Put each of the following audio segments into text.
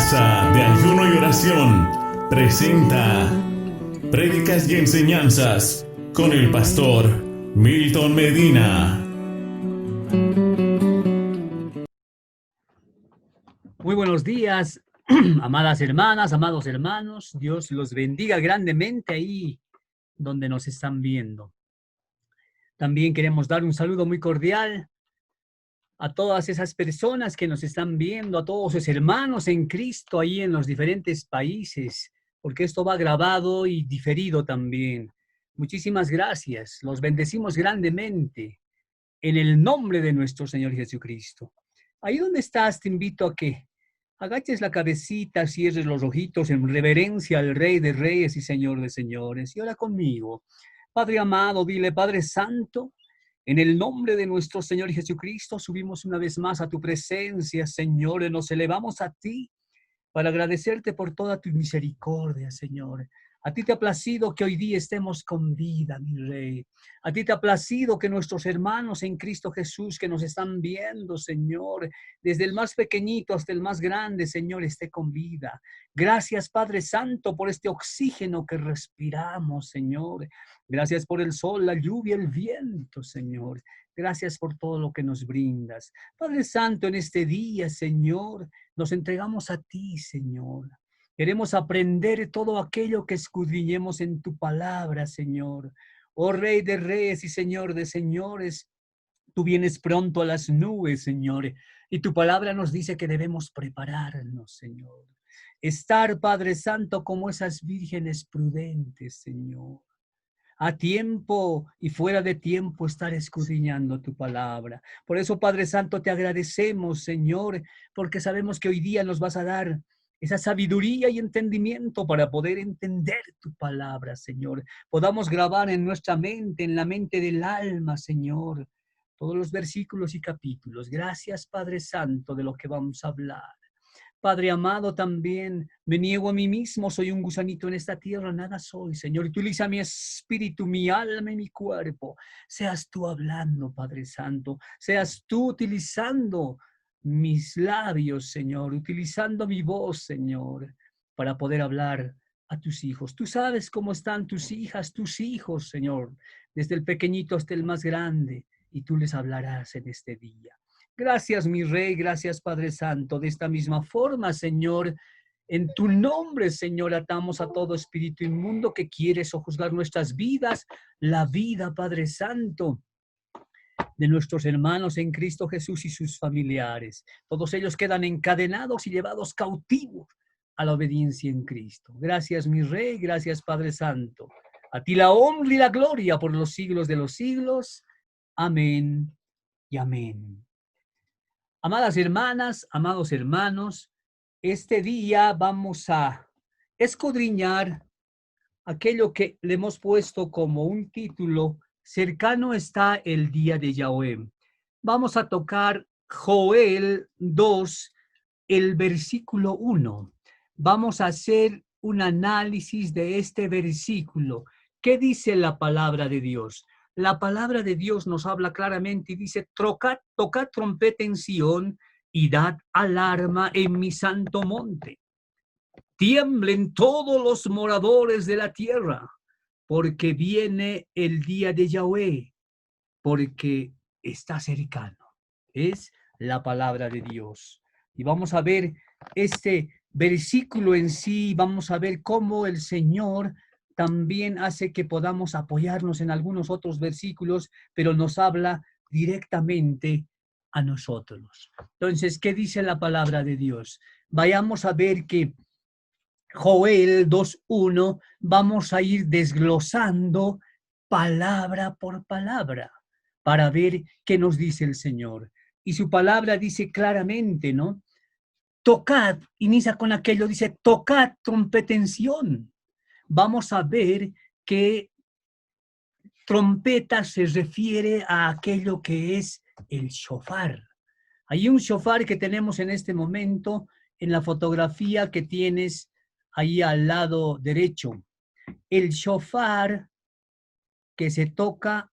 Casa de Ayuno y Oración presenta Prédicas y Enseñanzas con el pastor Milton Medina. Muy buenos días, amadas hermanas, amados hermanos. Dios los bendiga grandemente ahí donde nos están viendo. También queremos dar un saludo muy cordial a todas esas personas que nos están viendo, a todos sus hermanos en Cristo ahí en los diferentes países, porque esto va grabado y diferido también. Muchísimas gracias. Los bendecimos grandemente en el nombre de nuestro Señor Jesucristo. Ahí donde estás, te invito a que agaches la cabecita, cierres los ojitos en reverencia al Rey de Reyes y Señor de Señores. Y ora conmigo. Padre amado, dile, Padre Santo, en el nombre de nuestro Señor Jesucristo, subimos una vez más a tu presencia, Señor, y nos elevamos a ti para agradecerte por toda tu misericordia, Señor. A ti te ha placido que hoy día estemos con vida, mi Rey. A ti te ha placido que nuestros hermanos en Cristo Jesús que nos están viendo, Señor, desde el más pequeñito hasta el más grande, Señor, esté con vida. Gracias, Padre Santo, por este oxígeno que respiramos, Señor. Gracias por el sol, la lluvia, el viento, Señor. Gracias por todo lo que nos brindas. Padre Santo, en este día, Señor, nos entregamos a ti, Señor. Queremos aprender todo aquello que escudriñemos en tu palabra, Señor. Oh Rey de Reyes y Señor de Señores, tú vienes pronto a las nubes, Señor, y tu palabra nos dice que debemos prepararnos, Señor. Estar, Padre Santo, como esas vírgenes prudentes, Señor. A tiempo y fuera de tiempo estar escudriñando tu palabra. Por eso, Padre Santo, te agradecemos, Señor, porque sabemos que hoy día nos vas a dar esa sabiduría y entendimiento para poder entender tu palabra, Señor. Podamos grabar en nuestra mente, en la mente del alma, Señor, todos los versículos y capítulos. Gracias, Padre Santo, de lo que vamos a hablar. Padre amado, también me niego a mí mismo, soy un gusanito en esta tierra, nada soy, Señor. Utiliza mi espíritu, mi alma y mi cuerpo. Seas tú hablando, Padre Santo. Seas tú utilizando mis labios, Señor. Utilizando mi voz, Señor, para poder hablar a tus hijos. Tú sabes cómo están tus hijas, tus hijos, Señor, desde el pequeñito hasta el más grande, y tú les hablarás en este día. Gracias, mi Rey, gracias, Padre Santo. De esta misma forma, Señor, en tu nombre, Señor, atamos a todo espíritu inmundo que quiere sojuzgar nuestras vidas, la vida, Padre Santo, de nuestros hermanos en Cristo Jesús y sus familiares. Todos ellos quedan encadenados y llevados cautivos a la obediencia en Cristo. Gracias, mi Rey, gracias, Padre Santo. A ti la honra y la gloria por los siglos de los siglos. Amén y amén. Amadas hermanas, amados hermanos, este día vamos a escudriñar aquello que le hemos puesto como un título: cercano está el día de Yahweh. Vamos a tocar Joel 2, el versículo 1. Vamos a hacer un análisis de este versículo. ¿Qué dice la palabra de Dios? La palabra de Dios nos habla claramente y dice: tocad trompeta en Sión y dad alarma en mi santo monte. Tiemblen todos los moradores de la tierra, porque viene el día de Yahweh, porque está cercano. Es la palabra de Dios. Y vamos a ver este versículo en sí, vamos a ver cómo el Señor también hace que podamos apoyarnos en algunos otros versículos, pero nos habla directamente a nosotros. Entonces, ¿qué dice la palabra de Dios? Vayamos a ver que Joel 2:1 vamos a ir desglosando palabra por palabra para ver qué nos dice el Señor. Y su palabra dice claramente, ¿no? Tocad, inicia con aquello, dice, tocad trompeta en Sión. Vamos a ver que trompeta se refiere a aquello que es el shofar. Hay un shofar que tenemos en este momento en la fotografía que tienes ahí al lado derecho. El shofar que se toca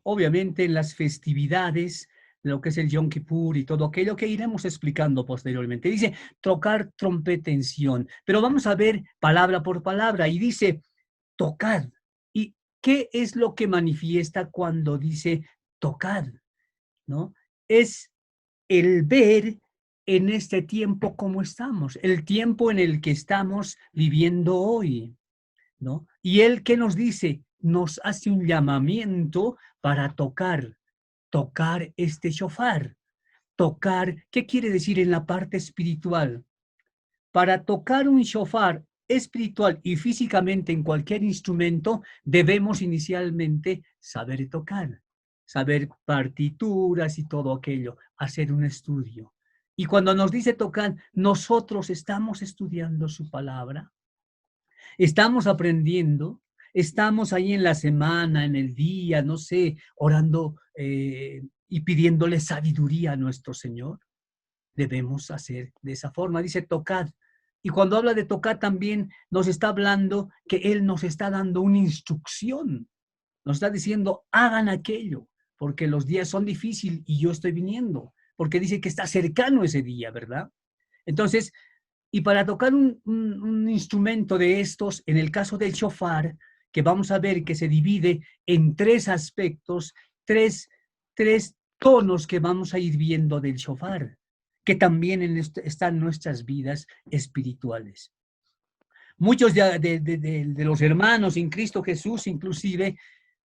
obviamente en las festividades lo que es el Yom Kippur y todo aquello que iremos explicando posteriormente. Dice tocar trompeta en Sión, pero vamos a ver palabra por palabra y dice tocad. ¿Y qué es lo que manifiesta cuando dice tocad? ¿No? Es el ver en este tiempo cómo estamos, el tiempo en el que estamos viviendo hoy, ¿no? Y él, ¿qué nos dice? Nos hace un llamamiento para tocar este shofar. Tocar, ¿qué quiere decir en la parte espiritual? Para tocar un shofar espiritual y físicamente en cualquier instrumento, debemos inicialmente saber tocar, saber partituras y todo aquello, hacer un estudio. Y cuando nos dice tocar, nosotros estamos estudiando su palabra, estamos aprendiendo, estamos ahí en la semana, en el día, no sé, orando y pidiéndole sabiduría a nuestro Señor. Debemos hacer de esa forma. Dice tocad. Y cuando habla de tocar también nos está hablando que Él nos está dando una instrucción. Nos está diciendo, hagan aquello, porque los días son difíciles y yo estoy viniendo. Porque dice que está cercano ese día, ¿verdad? Entonces, y para tocar un instrumento de estos, en el caso del shofar, que vamos a ver que se divide en tres aspectos, tres tonos que vamos a ir viendo del shofar, que también están nuestras vidas espirituales. Muchos de los hermanos en Cristo Jesús, inclusive,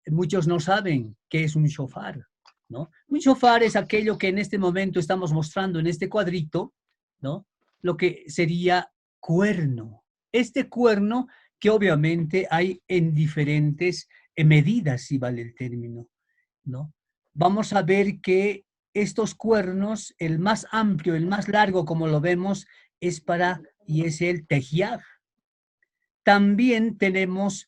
muchos no saben qué es un shofar, ¿no? Un shofar es aquello que en este momento estamos mostrando en este cuadrito, ¿no? Lo que sería cuerno. Este cuerno que obviamente hay en diferentes medidas, si vale el término, ¿no? Vamos a ver que estos cuernos, el más amplio, el más largo, como lo vemos, y es el tejiaj. También tenemos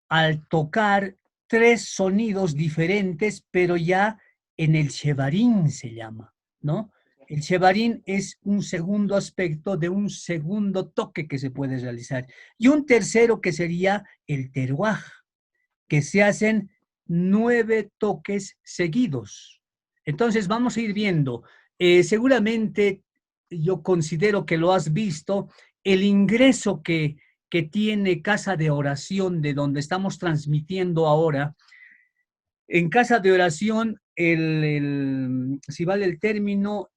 al tocar tres sonidos diferentes, pero ya en el shevarín se llama, ¿no? El shevarín es un segundo aspecto de un segundo toque que se puede realizar. Y un tercero que sería el teruaj, que se hacen 9 toques seguidos. Entonces vamos a ir viendo. Seguramente yo considero que lo has visto, el ingreso que tiene Casa de Oración, de donde estamos transmitiendo ahora. En Casa de Oración, si vale el término,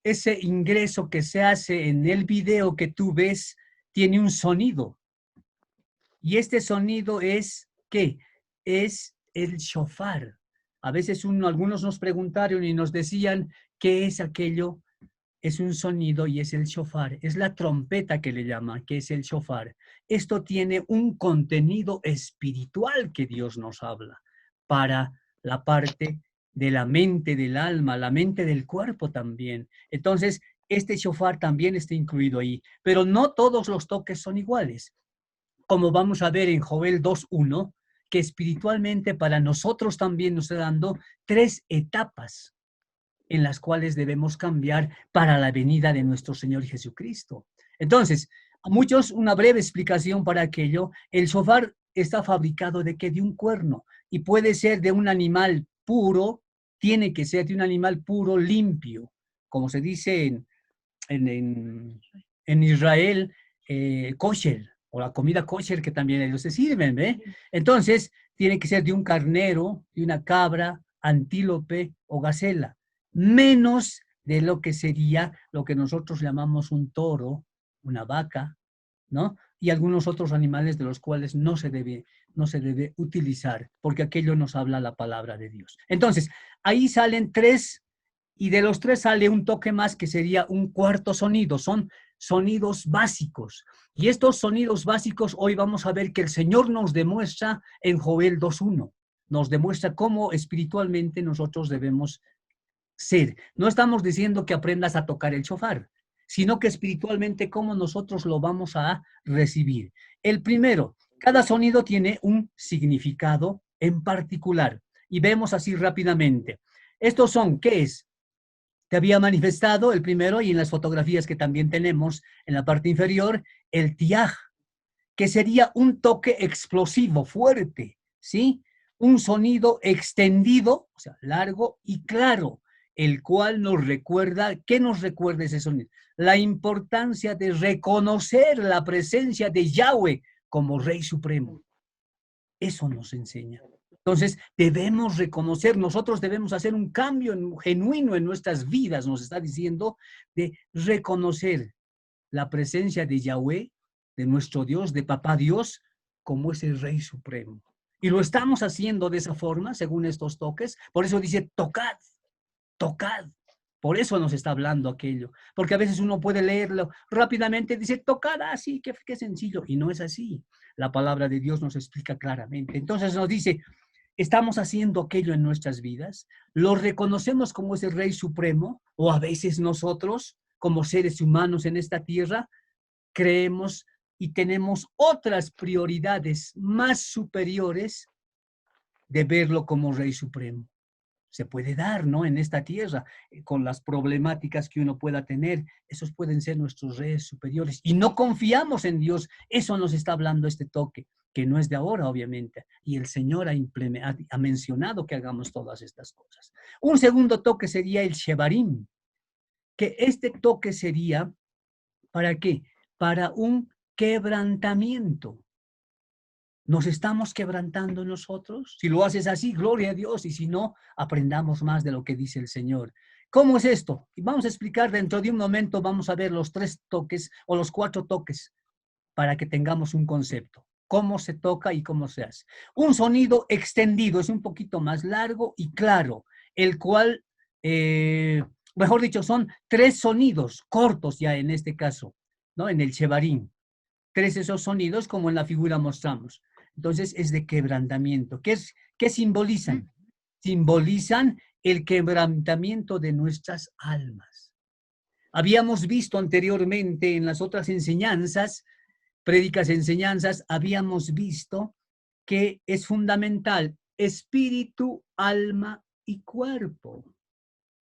ese ingreso que se hace en el video que tú ves tiene un sonido. Y este sonido es, ¿qué? Es el shofar. A veces algunos nos preguntaron y nos decían, ¿qué es aquello? Es un sonido y es el shofar. Es la trompeta que le llama, que es el shofar. Esto tiene un contenido espiritual que Dios nos habla para la parte de la mente, del alma, la mente del cuerpo también. Entonces, este shofar también está incluido ahí. Pero no todos los toques son iguales, como vamos a ver en Joel 2:1, que espiritualmente para nosotros también nos está dando 3 etapas en las cuales debemos cambiar para la venida de nuestro Señor Jesucristo. Entonces, a muchos una breve explicación para aquello. El shofar está fabricado ¿de qué? De un cuerno, y puede ser de un animal puro, tiene que ser de un animal puro, limpio, como se dice en Israel, kosher, o la comida kosher que también ellos se sirven, ¿ve? Entonces, tiene que ser de un carnero, de una cabra, antílope o gacela, menos de lo que sería lo que nosotros llamamos un toro, una vaca, ¿no? Y algunos otros animales de los cuales no se debe utilizar, porque aquello nos habla la palabra de Dios. Entonces, ahí salen 3, y de los 3 sale un toque más que sería un cuarto sonido. Son sonidos básicos. Y estos sonidos básicos hoy vamos a ver que el Señor nos demuestra en Joel 2:1. Nos demuestra cómo espiritualmente nosotros debemos ser. No estamos diciendo que aprendas a tocar el shofar, sino que espiritualmente cómo nosotros lo vamos a recibir. El primero, cada sonido tiene un significado en particular. Y vemos así rápidamente. Estos son, ¿qué es? Te había manifestado el primero, y en las fotografías que también tenemos en la parte inferior, el tiaj, que sería un toque explosivo, fuerte, ¿sí? Un sonido extendido, o sea, largo y claro. el cual nos recuerda, ¿qué nos recuerda ese sonido? La importancia de reconocer la presencia de Yahweh como Rey Supremo. Eso nos enseña. Entonces, debemos reconocer, nosotros debemos hacer un cambio genuino en nuestras vidas, nos está diciendo, de reconocer la presencia de Yahweh, de nuestro Dios, de Papá Dios, como ese Rey Supremo. Y lo estamos haciendo de esa forma, según estos toques. Por eso dice, tocad, tocad. Por eso nos está hablando aquello. Porque a veces uno puede leerlo rápidamente, dice, tocad, así, qué sencillo. Y no es así. La palabra de Dios nos explica claramente. Entonces nos dice, estamos haciendo aquello en nuestras vidas, lo reconocemos como ese Rey Supremo, o a veces nosotros, como seres humanos en esta tierra, creemos y tenemos otras prioridades más superiores de verlo como Rey Supremo. Se puede dar, ¿no? En esta tierra, con las problemáticas que uno pueda tener, esos pueden ser nuestros reyes superiores. Y no confiamos en Dios. Eso nos está hablando este toque, que no es de ahora, obviamente. Y el Señor ha mencionado que hagamos todas estas cosas. Un segundo toque sería el Shevarim, que este toque sería, ¿para qué? Para un quebrantamiento. ¿Nos estamos quebrantando nosotros? Si lo haces así, gloria a Dios, y si no, aprendamos más de lo que dice el Señor. ¿Cómo es esto? Y vamos a explicar dentro de un momento, vamos a ver los 3 toques o los 4 toques para que tengamos un concepto. Cómo se toca y cómo se hace. Un sonido extendido, es un poquito más largo y claro, el cual, mejor dicho, son 3 sonidos cortos ya en este caso, ¿no? En el Shevarim. 3 esos sonidos como en la figura mostramos. Entonces es de quebrantamiento. ¿Qué simbolizan? Simbolizan el quebrantamiento de nuestras almas. Habíamos visto anteriormente en las otras enseñanzas, prédicas enseñanzas, habíamos visto que es fundamental espíritu, alma y cuerpo.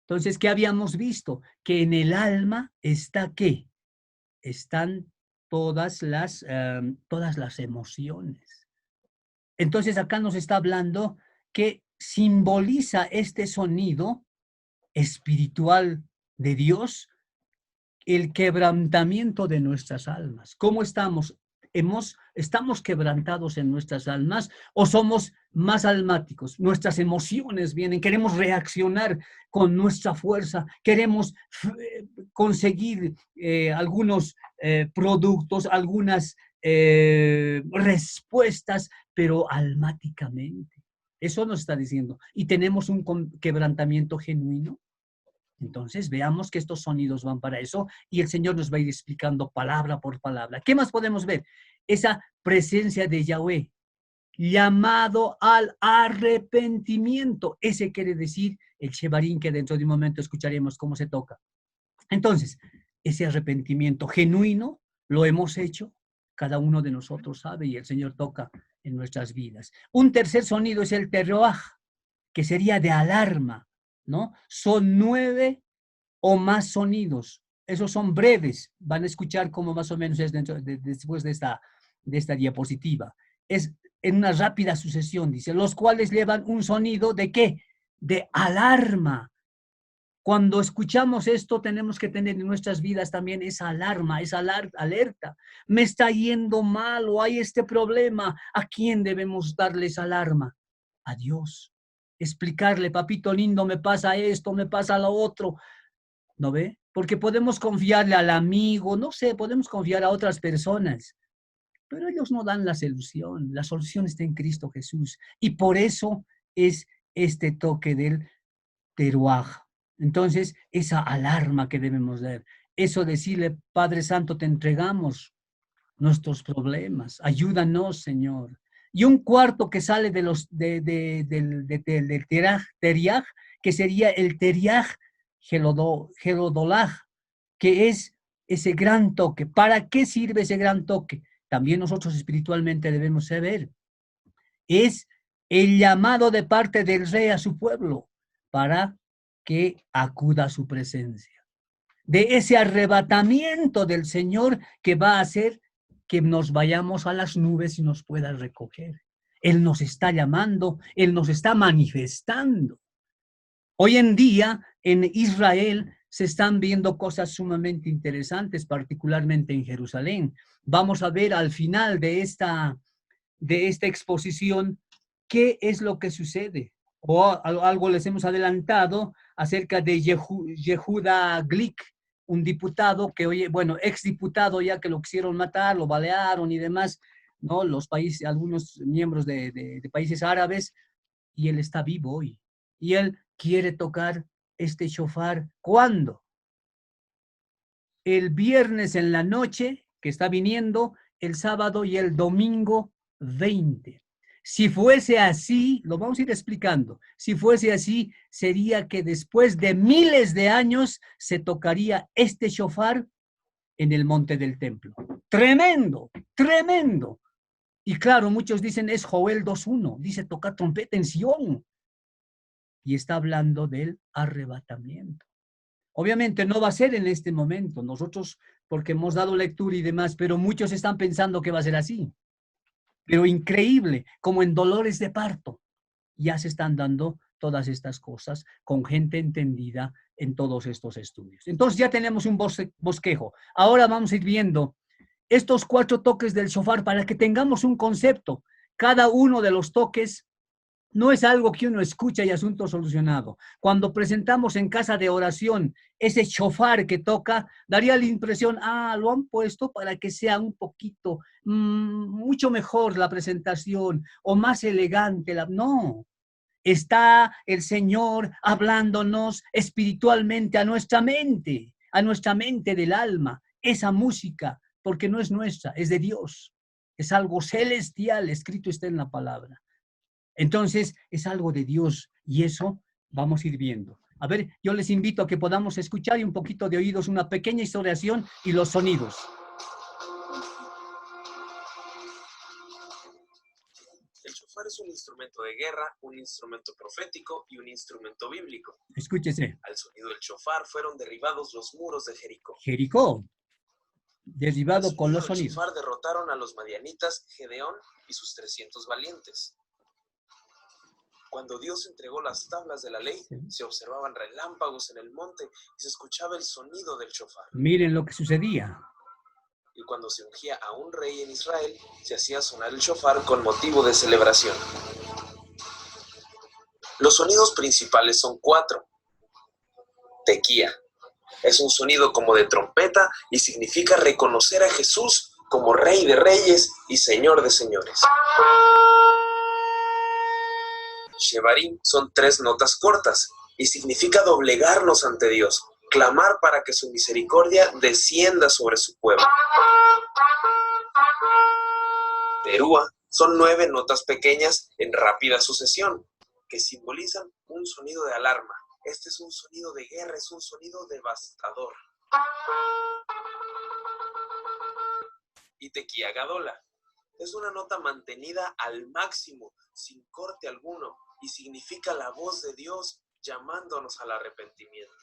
Entonces, ¿qué habíamos visto? Que en el alma está ¿qué? Están todas las emociones. Entonces acá nos está hablando que simboliza este sonido espiritual de Dios el quebrantamiento de nuestras almas. ¿Cómo estamos? ¿Estamos quebrantados en nuestras almas o somos más almáticos? Nuestras emociones vienen, queremos reaccionar con nuestra fuerza, queremos conseguir algunos productos, algunas respuestas, pero almáticamente. Eso nos está diciendo. ¿Y tenemos un quebrantamiento genuino? Entonces, veamos que estos sonidos van para eso y el Señor nos va a ir explicando palabra por palabra. ¿Qué más podemos ver? Esa presencia de Yahweh, llamado al arrepentimiento. Ese quiere decir el Shevarim, que dentro de un momento escucharemos cómo se toca. Entonces, ese arrepentimiento genuino lo hemos hecho, cada uno de nosotros sabe y el Señor toca en nuestras vidas. Un tercer sonido es el teroaj, que sería de alarma, ¿no? Son 9 o más sonidos. Esos son breves. Van a escuchar cómo más o menos es después de esta diapositiva. Es en una rápida sucesión, dice, los cuales llevan un sonido de ¿qué? De alarma. Cuando escuchamos esto, tenemos que tener en nuestras vidas también esa alarma, esa alerta. Me está yendo mal o hay este problema. ¿A quién debemos darle esa alarma? A Dios. Explicarle, papito lindo, me pasa esto, me pasa lo otro. ¿No ve? Porque podemos confiarle al amigo, no sé, podemos confiar a otras personas, pero ellos no dan la solución está en Cristo Jesús. Y por eso es este toque del teruaj. Entonces, esa alarma que debemos dar, eso decirle, Padre Santo, te entregamos nuestros problemas, ayúdanos, Señor. Y un cuarto que sale del teriaj, que sería el teriaj gerodolaj, que es ese gran toque. ¿Para qué sirve ese gran toque? También nosotros espiritualmente debemos saber. Es el llamado de parte del rey a su pueblo para que acuda a su presencia. De ese arrebatamiento del Señor que va a hacer que nos vayamos a las nubes y nos pueda recoger. Él nos está llamando, Él nos está manifestando. Hoy en día en Israel se están viendo cosas sumamente interesantes, particularmente en Jerusalén. Vamos a ver al final de esta exposición qué es lo que sucede. O algo les hemos adelantado acerca de Yehuda Glick, un diputado que, oye, bueno, exdiputado ya que lo quisieron matar, lo balearon y demás, ¿no? Los países, algunos miembros de países árabes, y él está vivo hoy. Y él quiere tocar este shofar. ¿Cuándo? El viernes en la noche, que está viniendo, el sábado y el domingo 20. Si fuese así, lo vamos a ir explicando, si fuese así, sería que después de miles de años se tocaría este shofar en el monte del templo. Tremendo, tremendo. Y claro, muchos dicen es Joel 2:1, dice tocar trompeta en Sion. Y está hablando del arrebatamiento. Obviamente no va a ser en este momento, nosotros porque hemos dado lectura y demás, pero muchos están pensando que va a ser así. Pero increíble, como en dolores de parto, ya se están dando todas estas cosas con gente entendida en todos estos estudios. Entonces ya tenemos un bosquejo. Ahora vamos a ir viendo estos 4 toques del shofar para que tengamos un concepto. Cada uno de los toques no es algo que uno escucha y asunto solucionado. Cuando presentamos en casa de oración ese shofar que toca, daría la impresión, lo han puesto para que sea un poquito, mucho mejor la presentación o más elegante. No, está el Señor hablándonos espiritualmente a nuestra mente del alma. Esa música, porque no es nuestra, es de Dios. Es algo celestial, escrito está en la palabra. Entonces, es algo de Dios y eso vamos a ir viendo. A ver, yo les invito a que podamos escuchar y un poquito de oídos, una pequeña historiación y los sonidos. El shofar es un instrumento de guerra, un instrumento profético y un instrumento bíblico. Escúchese. Al sonido del shofar fueron derribados los muros de Jericó. Jericó, derribado con los Al sonidos. shofar derrotaron a los madianitas, Gedeón y sus 300 valientes. Cuando Dios entregó las tablas de la ley, se observaban relámpagos en el monte y se escuchaba el sonido del shofar. Miren lo que sucedía. Y cuando se ungía a un rey en Israel, se hacía sonar el shofar con motivo de celebración. Los sonidos principales son 4. Tequía. Es un sonido como de trompeta y significa reconocer a Jesús como Rey de Reyes y Señor de Señores. Shevarim son 3 notas cortas y significa doblegarnos ante Dios, clamar para que su misericordia descienda sobre su pueblo. Terúa son 9 notas pequeñas en rápida sucesión que simbolizan un sonido de alarma. Este es un sonido de guerra, es un sonido devastador. Y Tequía Gadola es una nota mantenida al máximo, sin corte alguno, y significa la voz de Dios llamándonos al arrepentimiento.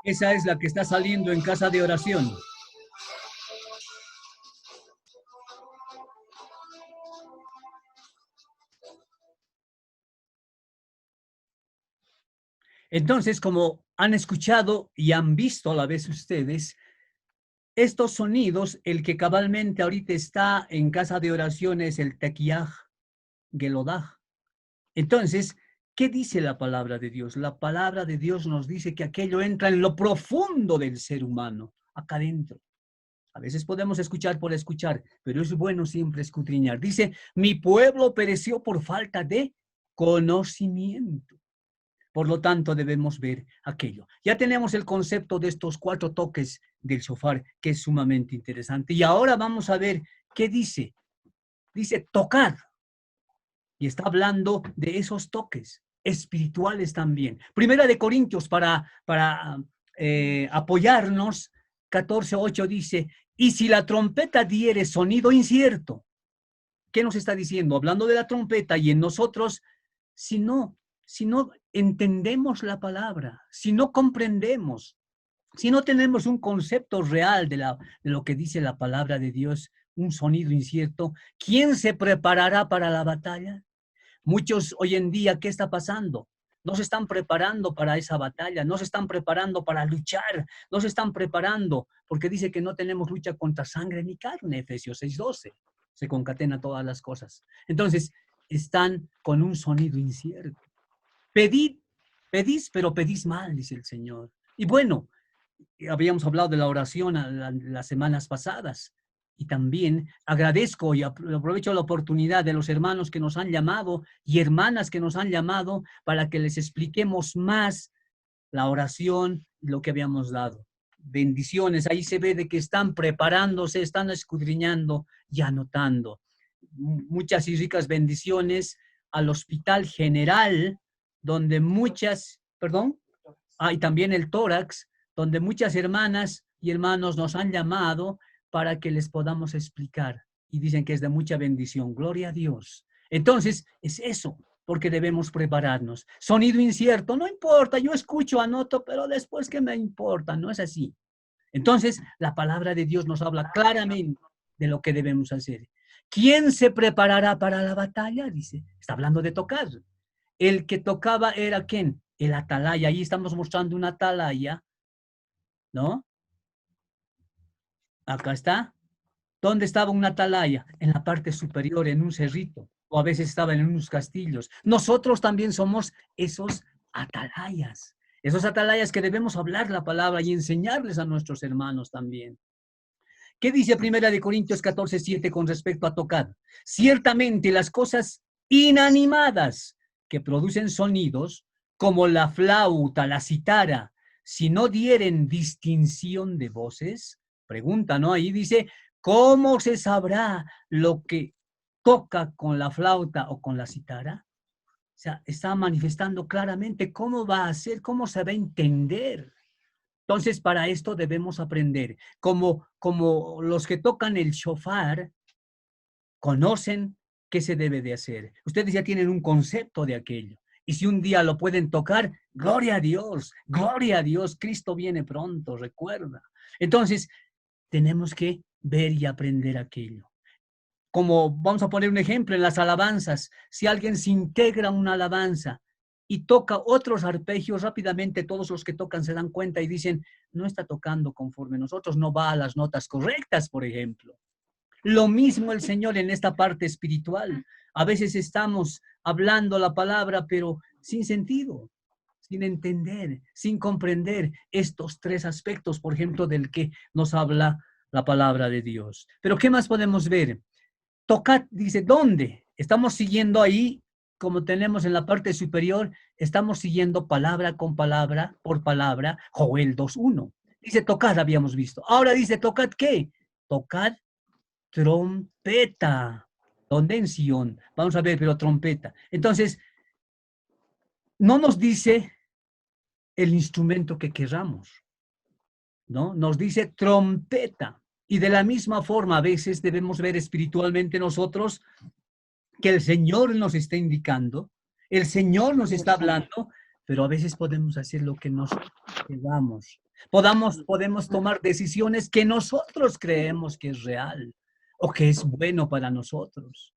Esa es la que está saliendo en casa de oración. Entonces, como han escuchado y han visto a la vez ustedes, estos sonidos, el que cabalmente ahorita está en casa de oración es el Tekiah Gelodah. Entonces, ¿qué dice la palabra de Dios? La palabra de Dios nos dice que aquello entra en lo profundo del ser humano, acá adentro. A veces podemos escuchar por escuchar, pero es bueno siempre escudriñar. Dice, mi pueblo pereció por falta de conocimiento. Por lo tanto, debemos ver aquello. Ya tenemos el concepto de estos 4 toques del shofar, que es sumamente interesante. Y ahora vamos a ver qué dice. Dice tocar. Y está hablando de esos toques espirituales también. Primera de Corintios, para apoyarnos, 14:8 dice, y si la trompeta diere sonido incierto, ¿qué nos está diciendo? Hablando de la trompeta y en nosotros, si no entendemos la palabra, si no comprendemos, si no tenemos un concepto real de lo que dice la palabra de Dios, un sonido incierto. ¿Quién se preparará para la batalla? Muchos hoy en día, ¿qué está pasando? No se están preparando para esa batalla, no se están preparando para luchar, no se están preparando, porque dice que no tenemos lucha contra sangre ni carne, Efesios 6:12. Se concatena todas las cosas. Entonces, están con un sonido incierto. Pedid, pedís, pero pedís mal, dice el Señor. Y bueno, habíamos hablado de la oración las semanas pasadas. Y también agradezco y aprovecho la oportunidad de los hermanos que nos han llamado y hermanas que nos han llamado para que les expliquemos más la oración y lo que habíamos dado. Bendiciones, ahí se ve de que están preparándose, están escudriñando y anotando. Muchas y ricas bendiciones al Hospital General, donde muchas, perdón, y también el tórax, donde muchas hermanas y hermanos nos han llamado para que les podamos explicar. Y dicen que es de mucha bendición. Gloria a Dios. Entonces, es eso, porque debemos prepararnos. Sonido incierto, no importa, yo escucho, anoto, pero después, ¿qué me importa? No es así. Entonces, la palabra de Dios nos habla claramente de lo que debemos hacer. ¿Quién se preparará para la batalla? Dice, está hablando de tocar. El que tocaba era ¿quién? El atalaya. Ahí estamos mostrando una atalaya, ¿no? Acá está. ¿Dónde estaba una atalaya? En la parte superior, en un cerrito, o a veces estaba en unos castillos. Nosotros también somos esos atalayas que debemos hablar la palabra y enseñarles a nuestros hermanos también. ¿Qué dice 1 Corintios 14:7 con respecto a tocar? Ciertamente las cosas inanimadas que producen sonidos, como la flauta, la citara, si no dieren distinción de voces, pregunta, ¿no? Ahí dice, ¿cómo se sabrá lo que toca con la flauta o con la citara? O sea, está manifestando claramente cómo va a ser, cómo se va a entender. Entonces, para esto debemos aprender. Como los que tocan el shofar conocen qué se debe de hacer. Ustedes ya tienen un concepto de aquello. Y si un día lo pueden tocar, gloria a Dios, Cristo viene pronto, recuerda. Entonces, tenemos que ver y aprender aquello. Como vamos a poner un ejemplo en las alabanzas, si alguien se integra a una alabanza y toca otros arpegios, rápidamente todos los que tocan se dan cuenta y dicen, no está tocando conforme nosotros, no va a las notas correctas, por ejemplo. Lo mismo el Señor en esta parte espiritual. A veces estamos hablando la palabra, pero sin sentido, sin entender, sin comprender estos tres aspectos, por ejemplo, del que nos habla la palabra de Dios. Pero ¿qué más podemos ver? Tocad, dice, ¿dónde? Estamos siguiendo ahí, como tenemos en la parte superior, estamos siguiendo palabra con palabra, por palabra, Joel 2:1. Dice, tocad, habíamos visto. Ahora dice, ¿tocad qué? Tocad trompeta. ¿Dónde? En Sion. Vamos a ver, pero trompeta. Entonces, no nos dice el instrumento que queramos, ¿no? Nos dice trompeta. Y de la misma forma, a veces debemos ver espiritualmente nosotros que el Señor nos está indicando, el Señor nos está hablando, pero a veces podemos hacer lo que nos queramos. Podemos tomar decisiones que nosotros creemos que es real o que es bueno para nosotros.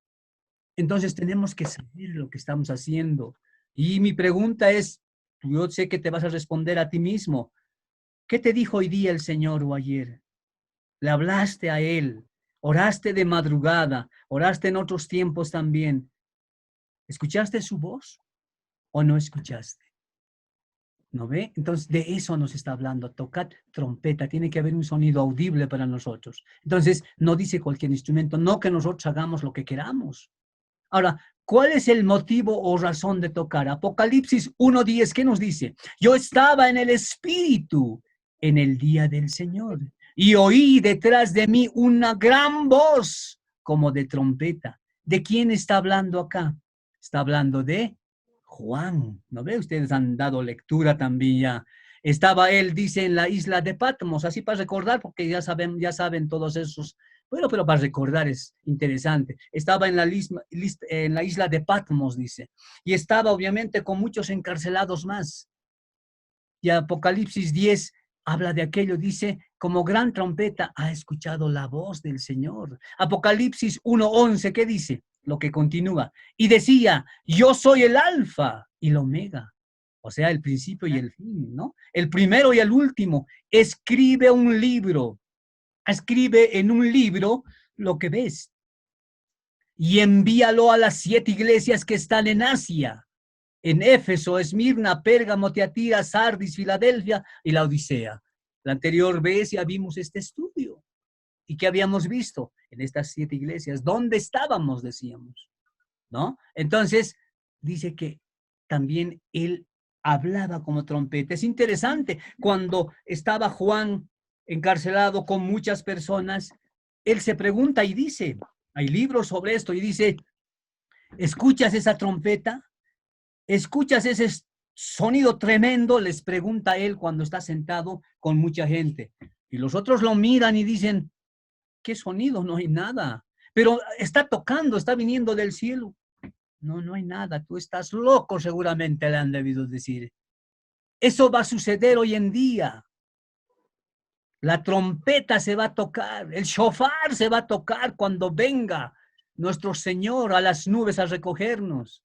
Entonces tenemos que saber lo que estamos haciendo. Y mi pregunta es, yo sé que te vas a responder a ti mismo. ¿Qué te dijo hoy día el Señor o ayer? ¿Le hablaste a Él? ¿Oraste de madrugada? ¿Oraste en otros tiempos también? ¿Escuchaste su voz o no escuchaste? ¿No ve? Entonces, de eso nos está hablando. Tocad trompeta. Tiene que haber un sonido audible para nosotros. Entonces, no dice cualquier instrumento, no que nosotros hagamos lo que queramos. Ahora, ¿cuál es el motivo o razón de tocar? Apocalipsis 1:10, ¿qué nos dice? Yo estaba en el Espíritu en el día del Señor y oí detrás de mí una gran voz como de trompeta. ¿De quién está hablando acá? Está hablando de Juan. ¿No ve? Ustedes han dado lectura también ya. Estaba él, dice, en la isla de Patmos, así para recordar, porque ya saben todos esos. Bueno, pero para recordar es interesante. Estaba en la isla de Patmos, dice. Y estaba obviamente con muchos encarcelados más. Y Apocalipsis 10 habla de aquello, dice, como gran trompeta ha escuchado la voz del Señor. Apocalipsis 1:11, ¿qué dice? Lo que continúa. Y decía, yo soy el alfa y el omega. O sea, el principio y el fin, ¿no? El primero y el último. Escribe un libro. Escribe en un libro lo que ves. Y envíalo a las 7 iglesias que están en Asia. En Éfeso, Esmirna, Pérgamo, Tiatira, Sardis, Filadelfia y la Odisea. La anterior vez ya vimos este estudio. ¿Y qué habíamos visto? En estas 7 iglesias. ¿Dónde estábamos? Decíamos, ¿no? Entonces, dice que también él hablaba como trompeta. Es interesante, cuando estaba Juan encarcelado con muchas personas, él se pregunta y dice, hay libros sobre esto, y dice, ¿escuchas esa trompeta? ¿Escuchas ese sonido tremendo? Les pregunta él cuando está sentado con mucha gente. Y los otros lo miran y dicen, ¿qué sonido? No hay nada. Pero está tocando, está viniendo del cielo. No, no hay nada. Tú estás loco, seguramente le han debido decir. Eso va a suceder hoy en día. La trompeta se va a tocar, el shofar se va a tocar cuando venga nuestro Señor a las nubes a recogernos.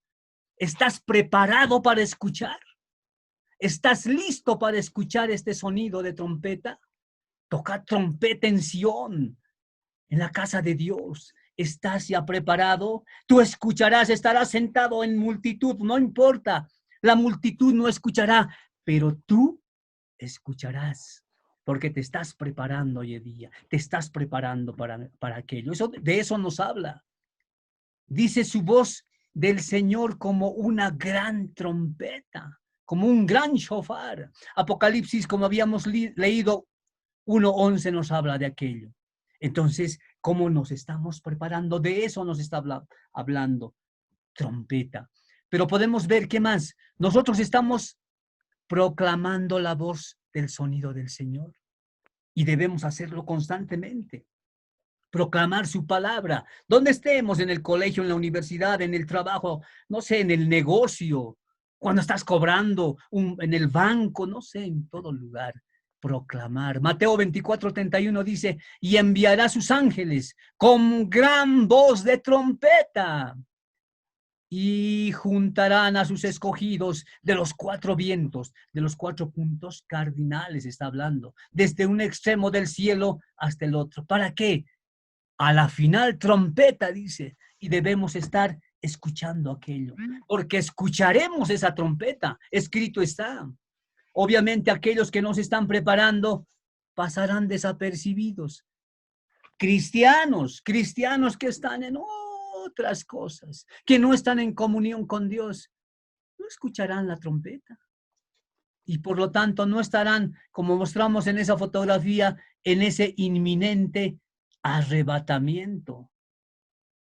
¿Estás preparado para escuchar? ¿Estás listo para escuchar este sonido de trompeta? Toca trompeta en Sión, en la casa de Dios. ¿Estás ya preparado? Tú escucharás, estarás sentado en multitud, no importa. La multitud no escuchará, pero tú escucharás, porque te estás preparando hoy en día, te estás preparando para aquello. De eso nos habla. Dice su voz del Señor como una gran trompeta, como un gran shofar. Apocalipsis, como habíamos leído, 1:11 nos habla de aquello. Entonces, ¿cómo nos estamos preparando? De eso nos está hablando, trompeta. Pero podemos ver qué más. Nosotros estamos proclamando la voz del sonido del Señor y debemos hacerlo constantemente. Proclamar su palabra, donde estemos, en el colegio, en la universidad, en el trabajo, no sé, en el negocio, cuando estás cobrando, en el banco, no sé, en todo lugar, proclamar. Mateo 24:31 dice, y enviará sus ángeles con gran voz de trompeta y juntarán a sus escogidos de los 4 vientos, de los 4 puntos cardinales está hablando, desde un extremo del cielo hasta el otro. ¿Para qué? A la final trompeta, dice, y debemos estar escuchando aquello, porque escucharemos esa trompeta, escrito está. Obviamente aquellos que no se están preparando pasarán desapercibidos. Cristianos que están en otras cosas, que no están en comunión con Dios, no escucharán la trompeta. Y por lo tanto no estarán, como mostramos en esa fotografía, en ese inminente arrebatamiento.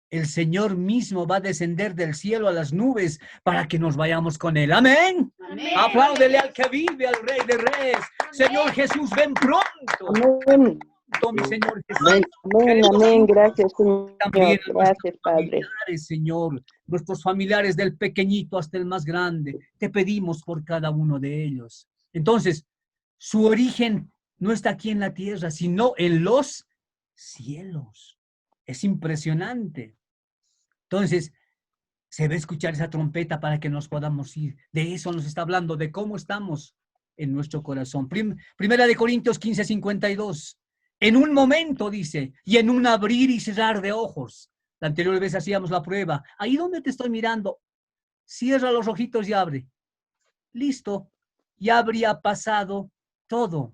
El Señor mismo va a descender del cielo a las nubes para que nos vayamos con Él. Amén. Amén. Apláudele al que vive, al Rey de Reyes. Amén. Señor Jesús, ven pronto. Amén. Mi Señor Jesús. Amén, amén, amén. Gracias, Señor. También Gracias, Padre. Señor, nuestros familiares del pequeñito hasta el más grande, te pedimos por cada uno de ellos. Entonces, su origen no está aquí en la tierra, sino en los cielos. Es impresionante. Entonces, se va a escuchar esa trompeta para que nos podamos ir. De eso nos está hablando, de cómo estamos en nuestro corazón. Primera de Corintios 15:52. En un momento, dice, y en un abrir y cerrar de ojos. La anterior vez hacíamos la prueba. Ahí donde te estoy mirando, cierra los ojitos y abre. Listo. Ya habría pasado todo.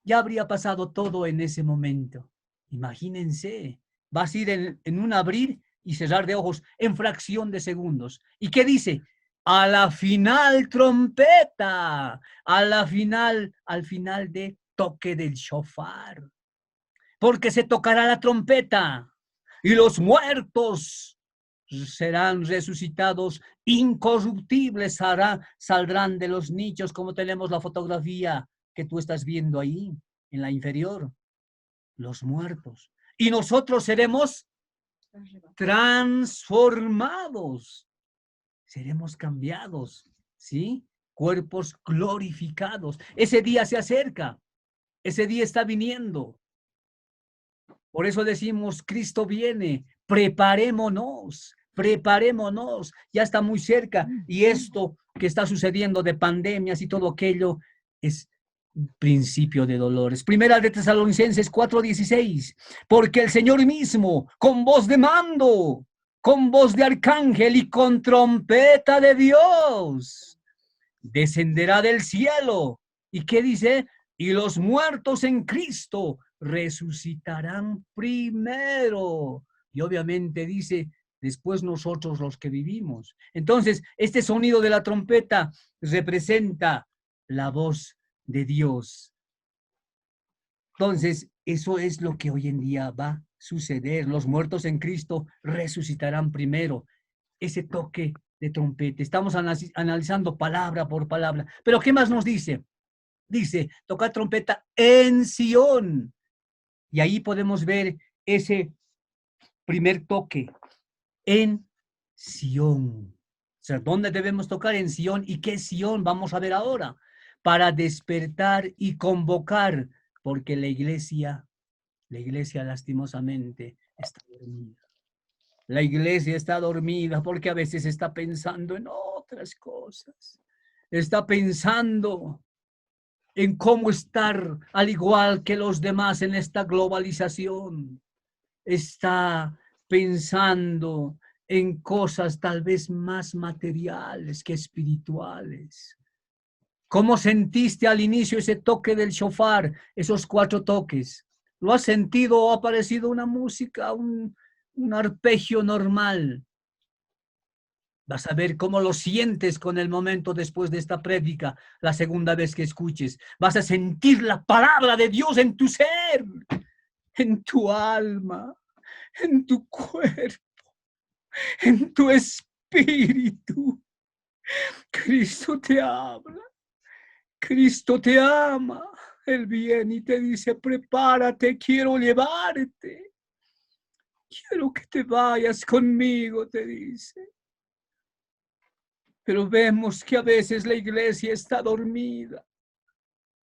Ya habría pasado todo en ese momento. Imagínense. Vas a ir en un abrir y cerrar de ojos en fracción de segundos. ¿Y qué dice? A la final trompeta. Al final de toque del shofar. Porque se tocará la trompeta y los muertos serán resucitados, incorruptibles saldrán de los nichos, como tenemos la fotografía que tú estás viendo ahí, en la inferior, los muertos. Y nosotros seremos transformados, seremos cambiados, ¿sí? Cuerpos glorificados. Ese día se acerca. Ese día está viniendo. Por eso decimos, Cristo viene, preparémonos, preparémonos, ya está muy cerca. Y esto que está sucediendo de pandemias y todo aquello es principio de dolores. Primera de Tesalonicenses 4:16, porque el Señor mismo, con voz de mando, con voz de arcángel y con trompeta de Dios, descenderá del cielo. ¿Y qué dice? Y los muertos en Cristo resucitarán primero. Y obviamente dice, después nosotros los que vivimos. Entonces, este sonido de la trompeta representa la voz de Dios. Entonces, eso es lo que hoy en día va a suceder. Los muertos en Cristo resucitarán primero. Ese toque de trompeta. Estamos analizando palabra por palabra. Pero ¿qué más nos dice? Dice, tocar trompeta en Sión. Y ahí podemos ver ese primer toque, en Sión. O sea, ¿dónde debemos tocar? En Sión. ¿Y qué Sión? Vamos a ver ahora. Para despertar y convocar, porque la iglesia lastimosamente está dormida. La iglesia está dormida porque a veces está pensando en otras cosas. Está pensando en cómo estar al igual que los demás en esta globalización. Está pensando en cosas tal vez más materiales que espirituales. ¿Cómo sentiste al inicio ese toque del shofar, esos 4 toques? ¿Lo has sentido o ha parecido una música, un arpegio normal? Vas a ver cómo lo sientes con el momento después de esta prédica, la segunda vez que escuches. Vas a sentir la palabra de Dios en tu ser, en tu alma, en tu cuerpo, en tu espíritu. Cristo te habla, Cristo te ama. Él viene y te dice, prepárate, quiero llevarte. Quiero que te vayas conmigo, te dice. Pero vemos que a veces la iglesia está dormida.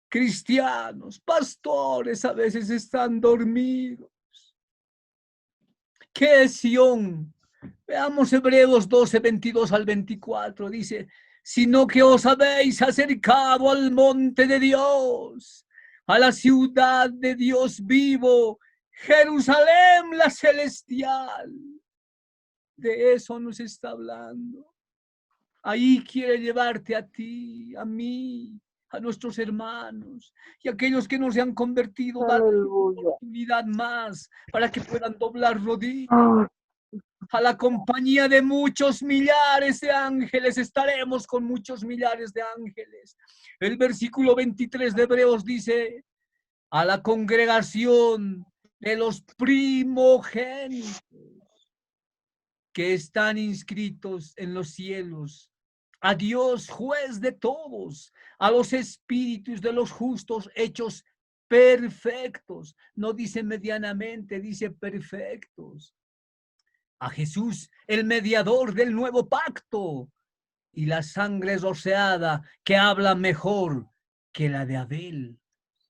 Cristianos, pastores a veces están dormidos. ¿Qué es Sión? Veamos Hebreos 12, 22 al 24. Dice, sino que os habéis acercado al monte de Dios, a la ciudad de Dios vivo, Jerusalén la celestial. De eso nos está hablando. Ahí quiere llevarte a ti, a mí, a nuestros hermanos y aquellos que no se han convertido, dar una oportunidad más para que puedan doblar rodillas. A la compañía de muchos millares de ángeles, estaremos con muchos millares de ángeles. El versículo 23 de Hebreos dice, a la congregación de los primogénitos que están inscritos en los cielos, a Dios, juez de todos, a los espíritus de los justos hechos perfectos. No dice medianamente, dice perfectos. A Jesús, el mediador del nuevo pacto, y la sangre rociada que habla mejor que la de Abel.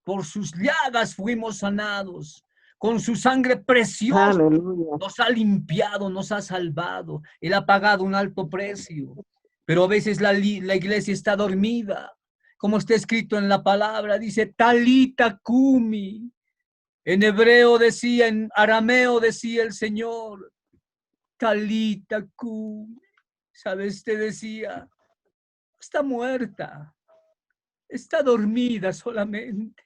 Por sus llagas fuimos sanados. Con su sangre preciosa nos ha limpiado, nos ha salvado. Él ha pagado un alto precio. Pero a veces la iglesia está dormida. Como está escrito en la palabra, dice talita cumi. En hebreo decía, en arameo decía el Señor, talita cumi. ¿Sabes? Te decía, está muerta, está dormida solamente.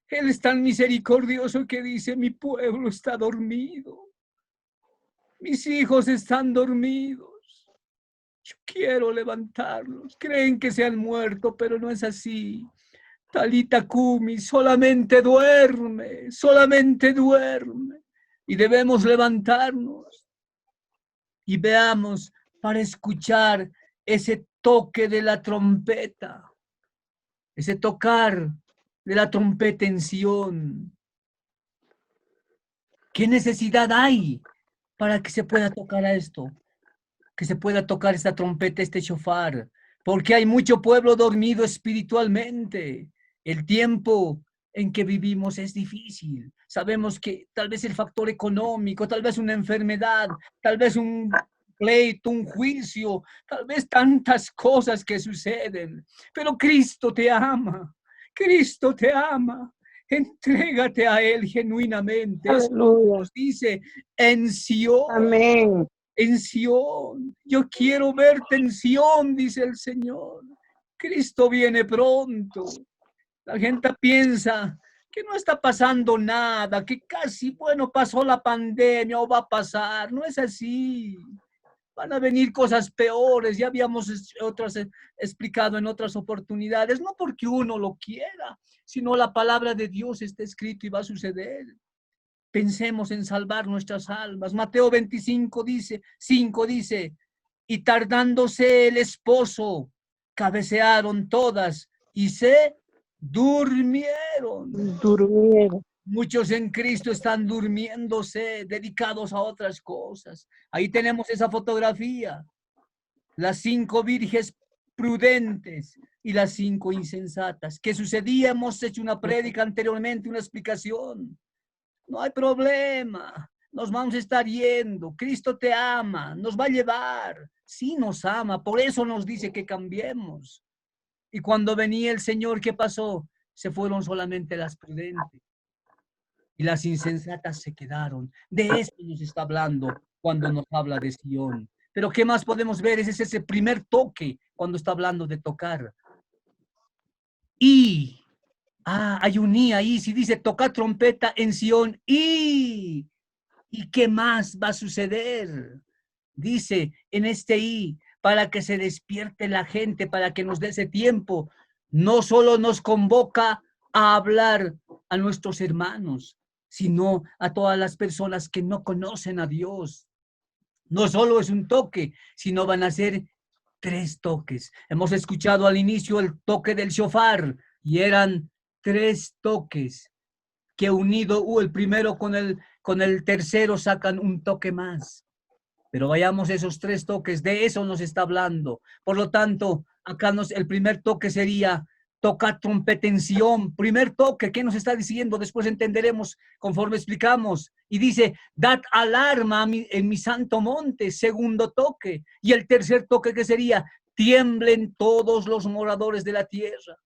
Él es tan misericordioso que dice, mi pueblo está dormido, mis hijos están dormidos, yo quiero levantarlos. Creen que se han muerto, pero no es así. Talita Kumi, solamente duerme, y debemos levantarnos y veamos para escuchar ese toque de la trompeta, ese tocar de la trompeta en Sión. ¿Qué necesidad hay para que se pueda tocar a esto? Que se pueda tocar esta trompeta, este shofar, porque hay mucho pueblo dormido espiritualmente. El tiempo en que vivimos es difícil. Sabemos que tal vez el factor económico, tal vez una enfermedad, tal vez un pleito, un juicio, tal vez tantas cosas que suceden. Pero Cristo te ama. Cristo te ama. Entrégate a Él genuinamente. Eso Aleluya. nos dice en Sion. Amén. En Sion. Yo quiero verte en Sion, dice el Señor. Cristo viene pronto. La gente piensa que no está pasando nada, que casi, bueno, pasó la pandemia o va a pasar. No es así. Van a venir cosas peores. Ya habíamos explicado en otras oportunidades. No porque uno lo quiera, sino la palabra de Dios está escrito y va a suceder. Pensemos en salvar nuestras almas. Mateo 25 dice, 5 dice, y tardándose el esposo, cabecearon todas y se durmieron. Durmieron. Muchos en Cristo están durmiéndose, dedicados a otras cosas. Ahí tenemos esa fotografía. Las 5 vírgenes prudentes y las 5 insensatas. ¿Qué sucedía? Hemos hecho una prédica anteriormente, una explicación. No hay problema. Nos vamos a estar yendo. Cristo te ama. Nos va a llevar. Sí nos ama. Por eso nos dice que cambiemos. Y cuando venía el Señor, ¿qué pasó? Se fueron solamente las prudentes. Y las insensatas se quedaron. De eso nos está hablando cuando nos habla de Sion. Pero ¿qué más podemos ver? Ese es ese primer toque cuando está hablando de tocar. Y hay un i ahí, si dice tocar trompeta en Sion, ¿y qué más va a suceder? Dice en este i, para que se despierte la gente, para que nos dé ese tiempo, no solo nos convoca a hablar a nuestros hermanos, sino a todas las personas que no conocen a Dios. No solo es un toque, sino van a ser 3 toques. Hemos escuchado al inicio el toque del shofar y eran 3 toques que unido el primero con el tercero sacan un toque más. Pero vayamos esos 3 toques, de eso nos está hablando. Por lo tanto, acá el primer toque sería tocar trompeta en Sion. Primer toque, ¿qué nos está diciendo? Después entenderemos conforme explicamos. Y dice, dad alarma en mi santo monte. Segundo toque. Y el tercer toque, ¿qué sería? Tiemblen todos los moradores de la tierra.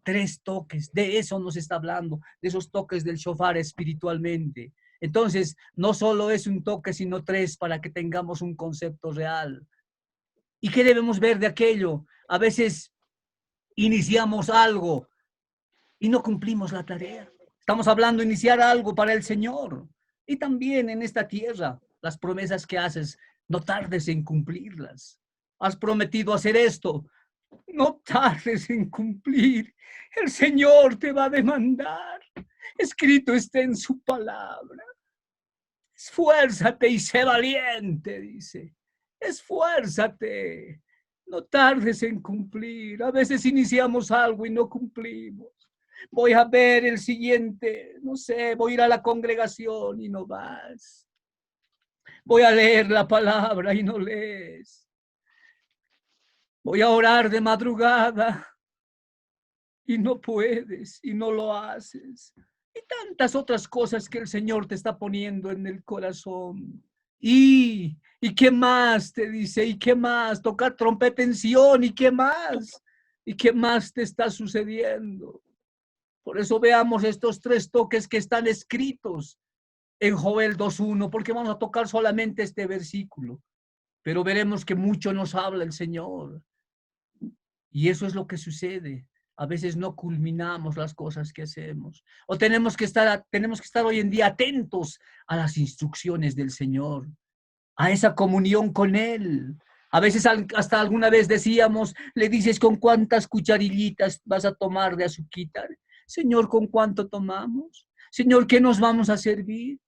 3 toques, de eso nos está hablando, de esos toques del shofar espiritualmente. Entonces, no solo es un toque, sino 3 para que tengamos un concepto real. ¿Y qué debemos ver de aquello? A veces iniciamos algo y no cumplimos la tarea. Estamos hablando de iniciar algo para el Señor. Y también en esta tierra, las promesas que haces, no tardes en cumplirlas. Has prometido hacer esto, no tardes en cumplir. El Señor te va a demandar. Escrito está en su palabra. Esfuérzate y sé valiente, dice. Esfuérzate. No tardes en cumplir. A veces iniciamos algo y no cumplimos. Voy a ver el siguiente, no sé, voy a ir a la congregación y no vas. Voy a leer la palabra y no lees. Voy a orar de madrugada y no puedes y no lo haces. Y tantas otras cosas que el Señor te está poniendo en el corazón. ¿Y qué más te dice? ¿Y qué más? Tocar trompeta en Sion. ¿Y qué más? ¿Y qué más te está sucediendo? Por eso veamos estos 3 toques que están escritos en Joel 2:1, porque vamos a tocar solamente este versículo. Pero veremos que mucho nos habla el Señor. Y eso es lo que sucede. A veces no culminamos las cosas que hacemos. O tenemos que estar hoy en día atentos a las instrucciones del Señor, a esa comunión con Él. A veces hasta alguna vez decíamos, le dices con cuántas cucharillitas vas a tomar de azuquita. Señor, ¿con cuánto tomamos? Señor, ¿qué nos vamos a servir?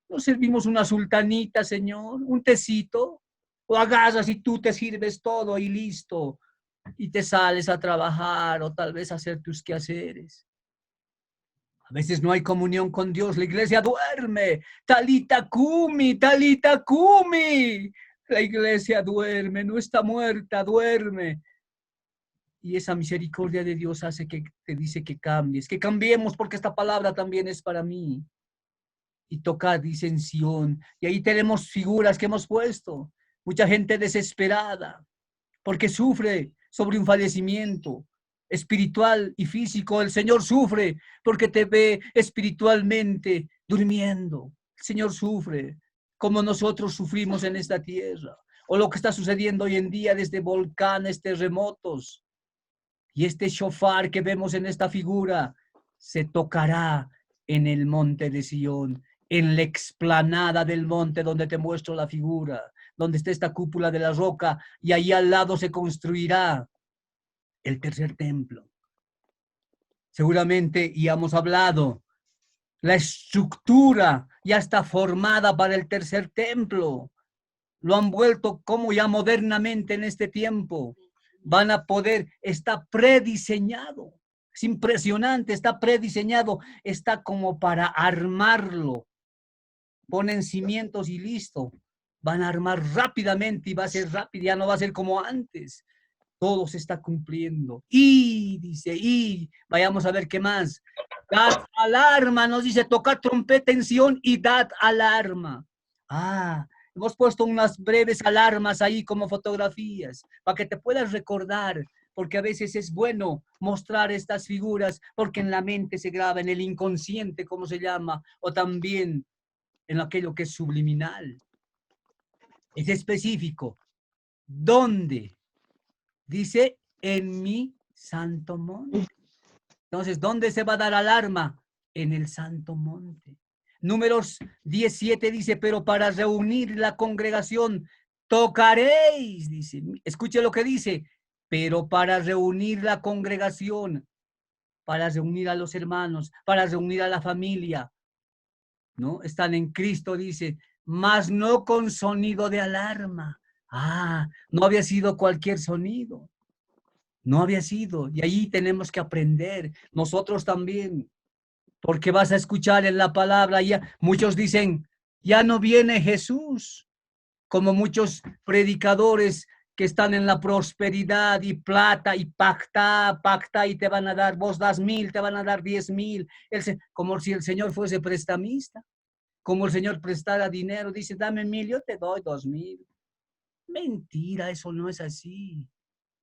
¿Nos servimos una sultanita, Señor? ¿Un tecito? ¿O agarras y tú te sirves todo y listo? Y te sales a trabajar o tal vez a hacer tus quehaceres. A veces no hay comunión con Dios. La iglesia duerme. Talita cumi, talita cumi. La iglesia duerme, no está muerta, duerme. Y esa misericordia de Dios hace que te dice que cambies, que cambiemos, porque esta palabra también es para mí. Y toca, dice en Sion. Y ahí tenemos figuras que hemos puesto. Mucha gente desesperada, porque sufre sobre un fallecimiento espiritual y físico. El Señor sufre porque te ve espiritualmente durmiendo. El Señor sufre como nosotros sufrimos en esta tierra. O lo que está sucediendo hoy en día desde volcanes, terremotos. Y este shofar que vemos en esta figura se tocará en el monte de Sion, en la explanada del monte donde te muestro la figura, donde está esta cúpula de la roca, y ahí al lado se construirá el tercer templo. Seguramente, y hemos hablado, la estructura ya está formada para el tercer templo. Lo han vuelto como ya modernamente en este tiempo. Van a poder, está prediseñado. Es impresionante, está prediseñado, está como para armarlo. Ponen cimientos y listo. Van a armar rápidamente y va a ser rápido, ya no va a ser como antes. Todo se está cumpliendo. Y dice, y vayamos a ver qué más. Dad alarma, nos dice, tocar trompeta en Sion y dad alarma. Hemos puesto unas breves alarmas ahí como fotografías para que te puedas recordar, porque a veces es bueno mostrar estas figuras porque en la mente se graba, en el inconsciente, como se llama, o también en aquello que es subliminal. Es específico. ¿Dónde? Dice, en mi santo monte. Entonces, ¿dónde se va a dar alarma? En el santo monte. Números 17 dice, pero para reunir la congregación tocaréis, dice, escuche lo que dice, pero para reunir la congregación, para reunir a los hermanos, para reunir a la familia, ¿no? Están en Cristo, dice, mas no con sonido de alarma. No había sido cualquier sonido. No había sido. Y ahí tenemos que aprender. Nosotros también. Porque vas a escuchar en la palabra, ya muchos dicen, ya no viene Jesús, como muchos predicadores que están en la prosperidad y plata y pacta y te van a dar, vos das 1,000, te van a dar 10,000, como si el Señor fuese prestamista, como el Señor prestara dinero, dice, dame 1,000, yo te doy 2,000. Mentira, eso no es así.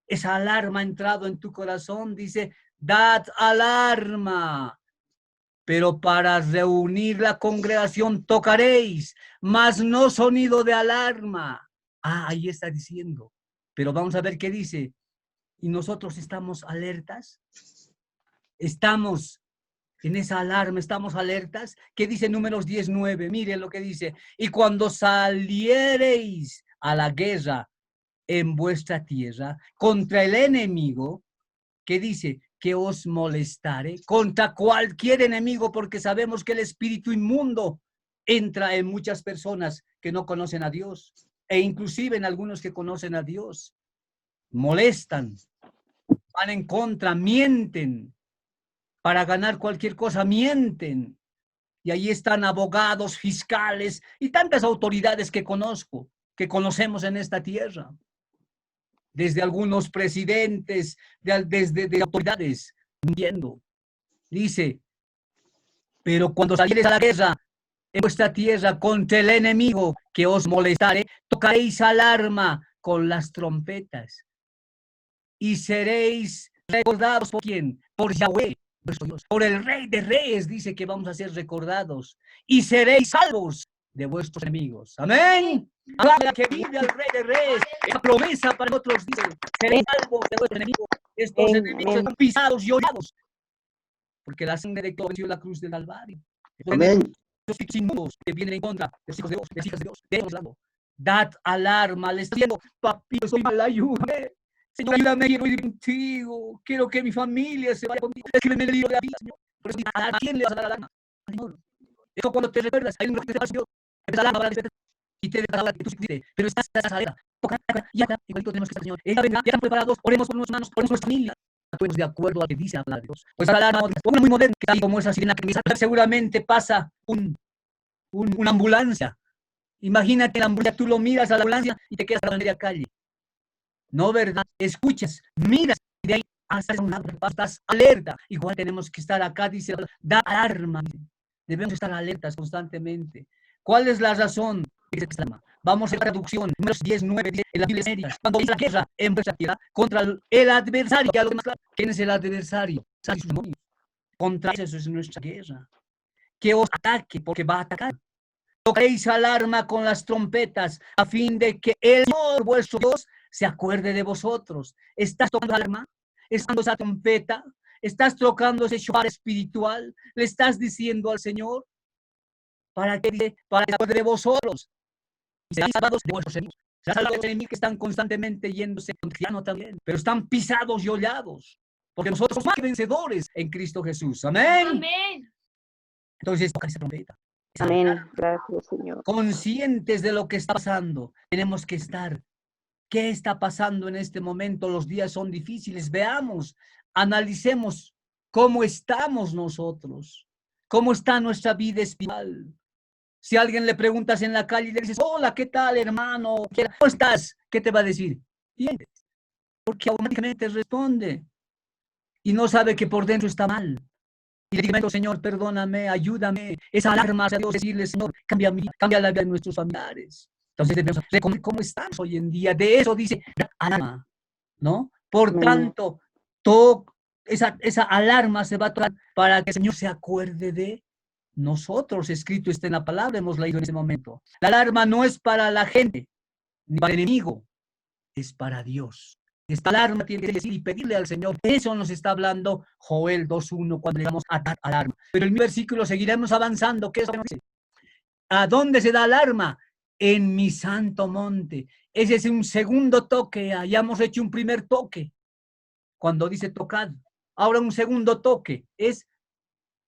Esa alarma ha entrado en tu corazón, dice, dad alarma. Pero para reunir la congregación tocaréis, mas no sonido de alarma. Ahí está diciendo. Pero vamos a ver qué dice. ¿Y nosotros estamos alertas? ¿Estamos en esa alarma? ¿Estamos alertas? ¿Qué dice Números 19? Miren lo que dice. Y cuando saliereis a la guerra en vuestra tierra contra el enemigo, ¿qué dice? Que os molestare contra cualquier enemigo, porque sabemos que el espíritu inmundo entra en muchas personas que no conocen a Dios, e inclusive en algunos que conocen a Dios. Molestan, van en contra, mienten, para ganar cualquier cosa, mienten. Y ahí están abogados, fiscales y tantas autoridades que conozco, que conocemos en esta tierra. Desde algunos presidentes, desde autoridades, mintiendo. Dice, pero cuando saliereis a la guerra en vuestra tierra contra el enemigo que os molestare, tocaréis alarma con las trompetas y seréis recordados por ¿quién? Por Yahweh, vuestro Dios, por el Rey de Reyes, dice que vamos a ser recordados y seréis salvos de vuestros enemigos. Amén. Alaba que vive al Rey de Reyes. Esa promesa para nosotros dice, seréis salvos de vuestros enemigos. Estos enemigos están pisados y hollados, porque la sangre de Cristo venció la cruz del Calvario. Amén. Los espíritus inmundos que vienen en contra de los hijos de Dios, de las hijas de Dios, de lado. Dad alarma, le está diciendo, papito, soy mal, ayúdame. Señor, ayúdame, quiero ir contigo. Quiero que mi familia se vaya contigo. Escríbeme el libro de la vida, Señor. Por eso, ¿a quién le vas a dar alarma? Señor. Eso cuando te recuerdas, hay un que te va a Señor. Te alarma para despertar. Y te da la que tú sí, pero estás a esa alerta. Ya está, igualito tenemos que estar, Señor. Ella vendrá, ya están preparados. Oremos por nuestros hermanos, oremos por nuestra familia. Actuemos de acuerdo a lo que dice la palabra de Dios. Pues la alarma, una muy moderna, que hay como esa sirena que seguramente pasa una ambulancia. Imagínate la ambulancia, tú lo miras a la ambulancia y te quedas a la media calle. No, ¿verdad? Escuchas, miras, y de ahí estás alerta. Igual tenemos que estar acá, dice, da alarma. Debemos estar alertas constantemente. ¿Cuál es la razón? Vamos a la traducción, números 10, 9, 10, en la Biblia Américas. Cuando dice la guerra en la tierra contra el adversario. ¿Quién es el adversario? Contra eso es nuestra guerra. Que os ataque, porque va a atacar. Tocaréis alarma con las trompetas, a fin de que el Señor vuestro Dios se acuerde de vosotros. ¿Estás tocando alarma? ¿Estás tocando esa trompeta? ¿Estás tocando ese shofar espiritual? ¿Le estás diciendo al Señor? ¿Para qué dice? Para que se acuerde de vosotros. Y seréis salvados de vuestros enemigos. Serán salvados los enemigos que están constantemente yéndose con cristiano también, pero están pisados y hollados. Porque nosotros somos más que vencedores en Cristo Jesús. Amén. Amén. Entonces, toca esa trompeta. Amén. Gracias, Señor. Conscientes de lo que está pasando, tenemos que estar. ¿Qué está pasando en este momento? Los días son difíciles. Veamos, analicemos cómo estamos nosotros, cómo está nuestra vida espiritual. Si a alguien le preguntas en la calle y le dices, hola, ¿qué tal, hermano? ¿Cómo estás? ¿Qué te va a decir? Bien, porque automáticamente responde y no sabe que por dentro está mal. Y le digo, Señor, perdóname, ayúdame. Esa alarma hacia Dios, decirle, Señor, cambia la vida de nuestros familiares. Entonces debemos reconocer cómo estamos hoy en día. De eso dice alarma, ¿no? Por tanto, esa alarma se va a tocar para que el Señor se acuerde de nosotros. Escrito está en la palabra, hemos leído en ese momento. La alarma no es para la gente, ni para el enemigo, es para Dios. Esta alarma tiene que decir y pedirle al Señor. Eso nos está hablando Joel 2.1 cuando le damos a dar alarma. Pero en mi versículo seguiremos avanzando. ¿Qué es lo que nos dice? ¿A dónde se da alarma? En mi santo monte. Ese es un segundo toque. Ya hemos hecho un primer toque. Cuando dice tocad. Ahora un segundo toque. Es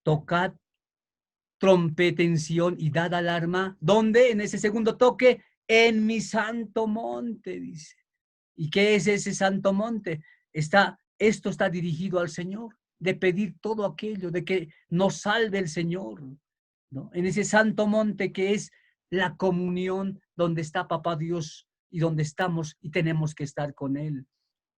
tocad, trompetención y dad alarma. ¿Dónde? En ese segundo toque. En mi santo monte, dice. ¿Y qué es ese santo monte? Esto está dirigido al Señor, de pedir todo aquello, de que nos salve el Señor, ¿no? En ese santo monte que es la comunión donde está Papá Dios y donde estamos y tenemos que estar con Él.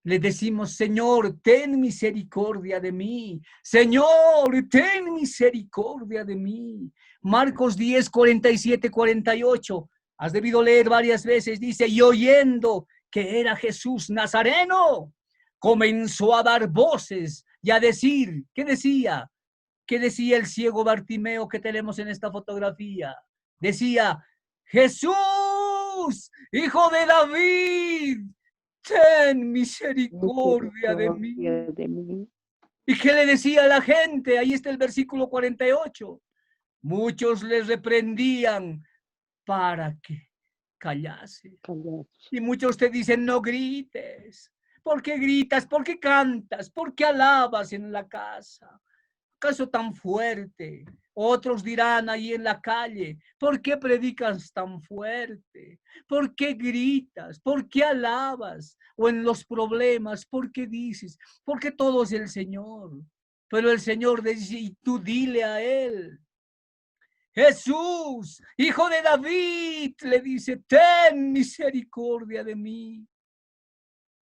Le decimos, Señor, ten misericordia de mí. Señor, ten misericordia de mí. Marcos 10, 47, 48. Has debido leer varias veces. Dice, y oyendo que era Jesús Nazareno, comenzó a dar voces y a decir, ¿qué decía? ¿Qué decía el ciego Bartimeo que tenemos en esta fotografía? Decía, Jesús, hijo de David, ten misericordia de mí. ¿Y qué le decía a la gente? Ahí está el versículo 48. Muchos les reprendían para que callase. Y muchos te dicen, no grites. ¿Por qué gritas? ¿Por qué cantas? ¿Por qué alabas en la casa? ¿Acaso tan fuerte? Otros dirán ahí en la calle, ¿por qué predicas tan fuerte? ¿Por qué gritas? ¿Por qué alabas? O en los problemas, ¿por qué dices? Porque todo es el Señor. Pero el Señor dice, y tú dile a Él. Jesús, hijo de David, le dice, ten misericordia de mí.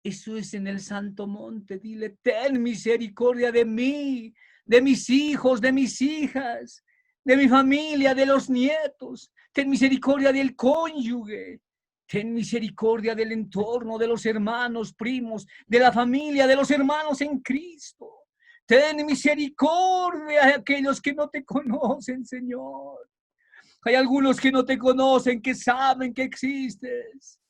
Eso es en el santo monte, dile, ten misericordia de mí, de mis hijos, de mis hijas, de mi familia, de los nietos. Ten misericordia del cónyuge, ten misericordia del entorno, de los hermanos, primos, de la familia, de los hermanos en Cristo. Ten misericordia de aquellos que no te conocen, Señor. Hay algunos que no te conocen, que saben que existes,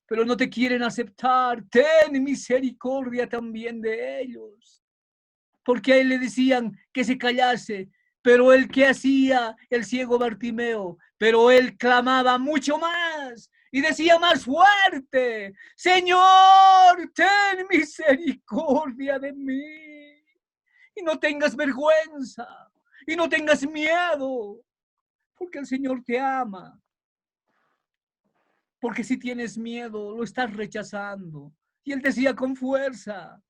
pero no te quieren aceptar. Ten misericordia también de ellos. Porque a él le decían que se callase, pero él, ¿qué hacía? El ciego Bartimeo, pero él clamaba mucho más y decía más fuerte, Señor, ten misericordia de mí. Y no tengas vergüenza, y no tengas miedo, porque el Señor te ama. Porque si tienes miedo, lo estás rechazando. Y él decía con fuerza,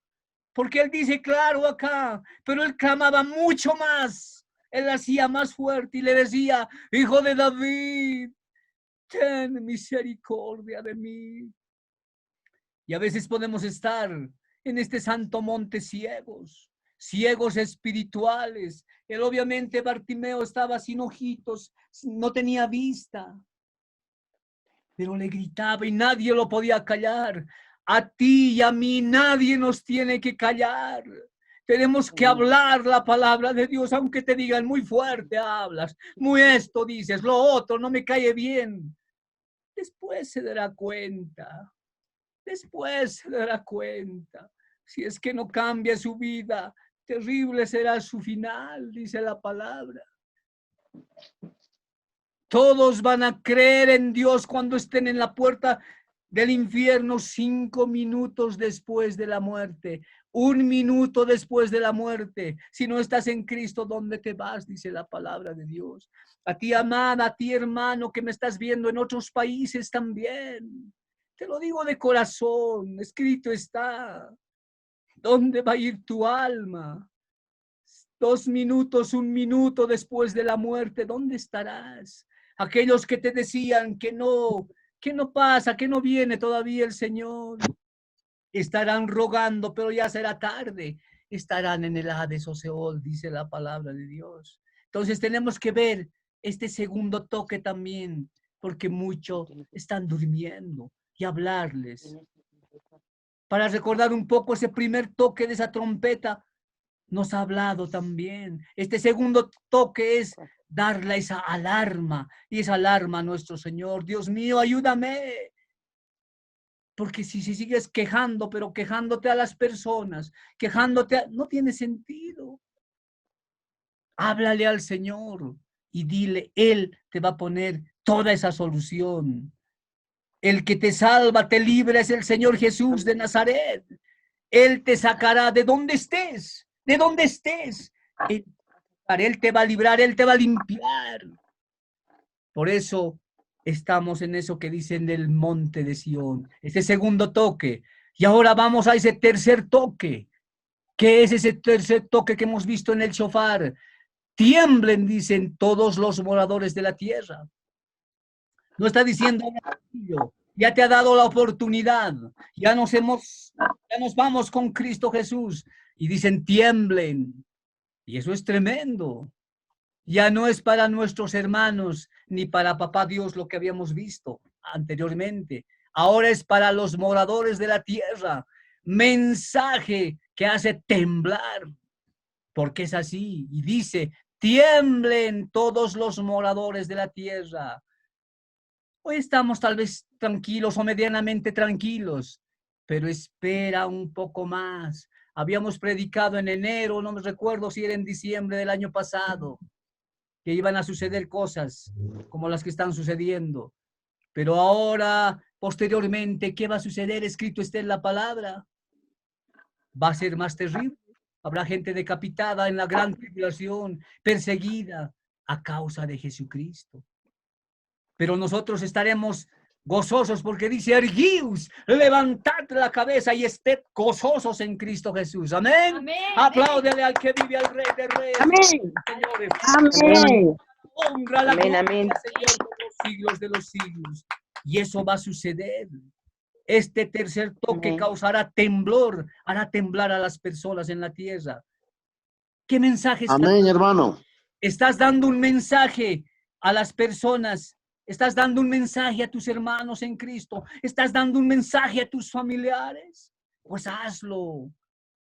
porque él dice claro acá, pero él clamaba mucho más. Él hacía más fuerte y le decía, hijo de David, ten misericordia de mí. Y a veces podemos estar en este santo monte ciegos, ciegos espirituales. Él obviamente, Bartimeo, estaba sin ojitos, no tenía vista, pero le gritaba y nadie lo podía callar. A ti y a mí nadie nos tiene que callar. Tenemos que hablar la palabra de Dios, aunque te digan muy fuerte hablas, muy esto dices, lo otro no me cae bien. Después se dará cuenta, después se dará cuenta. Si es que no cambia su vida, terrible será su final, dice la palabra. Todos van a creer en Dios cuando estén en la puerta del infierno 5 minutos después de la muerte, 1 minuto después de la muerte. Si no estás en Cristo, ¿dónde te vas? Dice la palabra de Dios. A ti, amada, a ti, hermano, que me estás viendo en otros países también. Te lo digo de corazón, escrito está. ¿Dónde va a ir tu alma? 2 minutos, 1 minuto después de la muerte, ¿dónde estarás? Aquellos que te decían que no pasa, que no viene todavía el Señor, estarán rogando, pero ya será tarde. Estarán en el Hades o Seol, dice la palabra de Dios. Entonces tenemos que ver este segundo toque también, porque muchos están durmiendo, y hablarles. Para recordar un poco ese primer toque de esa trompeta, nos ha hablado también. Este segundo toque es darle esa alarma, y esa alarma a nuestro Señor. Dios mío, ayúdame. Porque si sigues quejando, pero quejándote a las personas, no tiene sentido. Háblale al Señor y dile, Él te va a poner toda esa solución. El que te salva, te libra es el Señor Jesús de Nazaret. Él te sacará de donde estés, de donde estés. Él te va a librar, Él te va a limpiar. Por eso estamos en eso que dicen del monte de Sión, ese segundo toque. Y ahora vamos a ese tercer toque. ¿Qué es ese tercer toque que hemos visto en el shofar? Tiemblen, dicen todos los moradores de la tierra. No está diciendo, ya te ha dado la oportunidad, ya nos vamos con Cristo Jesús. Y dicen, tiemblen. Y eso es tremendo. Ya no es para nuestros hermanos ni para papá Dios lo que habíamos visto anteriormente. Ahora es para los moradores de la tierra. Mensaje que hace temblar, porque es así. Y dice, tiemblen todos los moradores de la tierra. Hoy estamos tal vez tranquilos o medianamente tranquilos, pero espera un poco más. Habíamos predicado en enero, no me recuerdo si era en diciembre del año pasado, que iban a suceder cosas como las que están sucediendo. Pero ahora, posteriormente, ¿qué va a suceder? Escrito está en la palabra. Va a ser más terrible. Habrá gente decapitada en la gran tribulación, perseguida a causa de Jesucristo. Pero nosotros estaremos gozosos porque dice, erguíos, levantad la cabeza y ested gozosos en Cristo Jesús. Amén. Amén. Apláudele al que vive, al Rey de Reyes. Amén. Señores. Amén. Honra la Amén, gloria, amén. Señor, por los siglos de los siglos. Y eso va a suceder. Este tercer toque Amén. causará temblor, hará temblar a las personas en la tierra. ¿Qué mensaje estás Amén, hermano. Estás dando un mensaje a las personas, estás dando un mensaje a tus hermanos en Cristo, estás dando un mensaje a tus familiares, pues hazlo.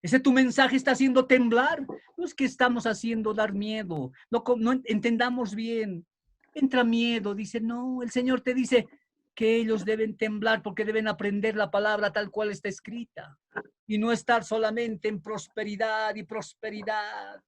Ese tu mensaje está haciendo temblar. No es que estamos haciendo dar miedo, no entendamos bien. Entra miedo, dice, no, el Señor te dice que ellos deben temblar porque deben aprender la palabra tal cual está escrita y no estar solamente en prosperidad y prosperidad.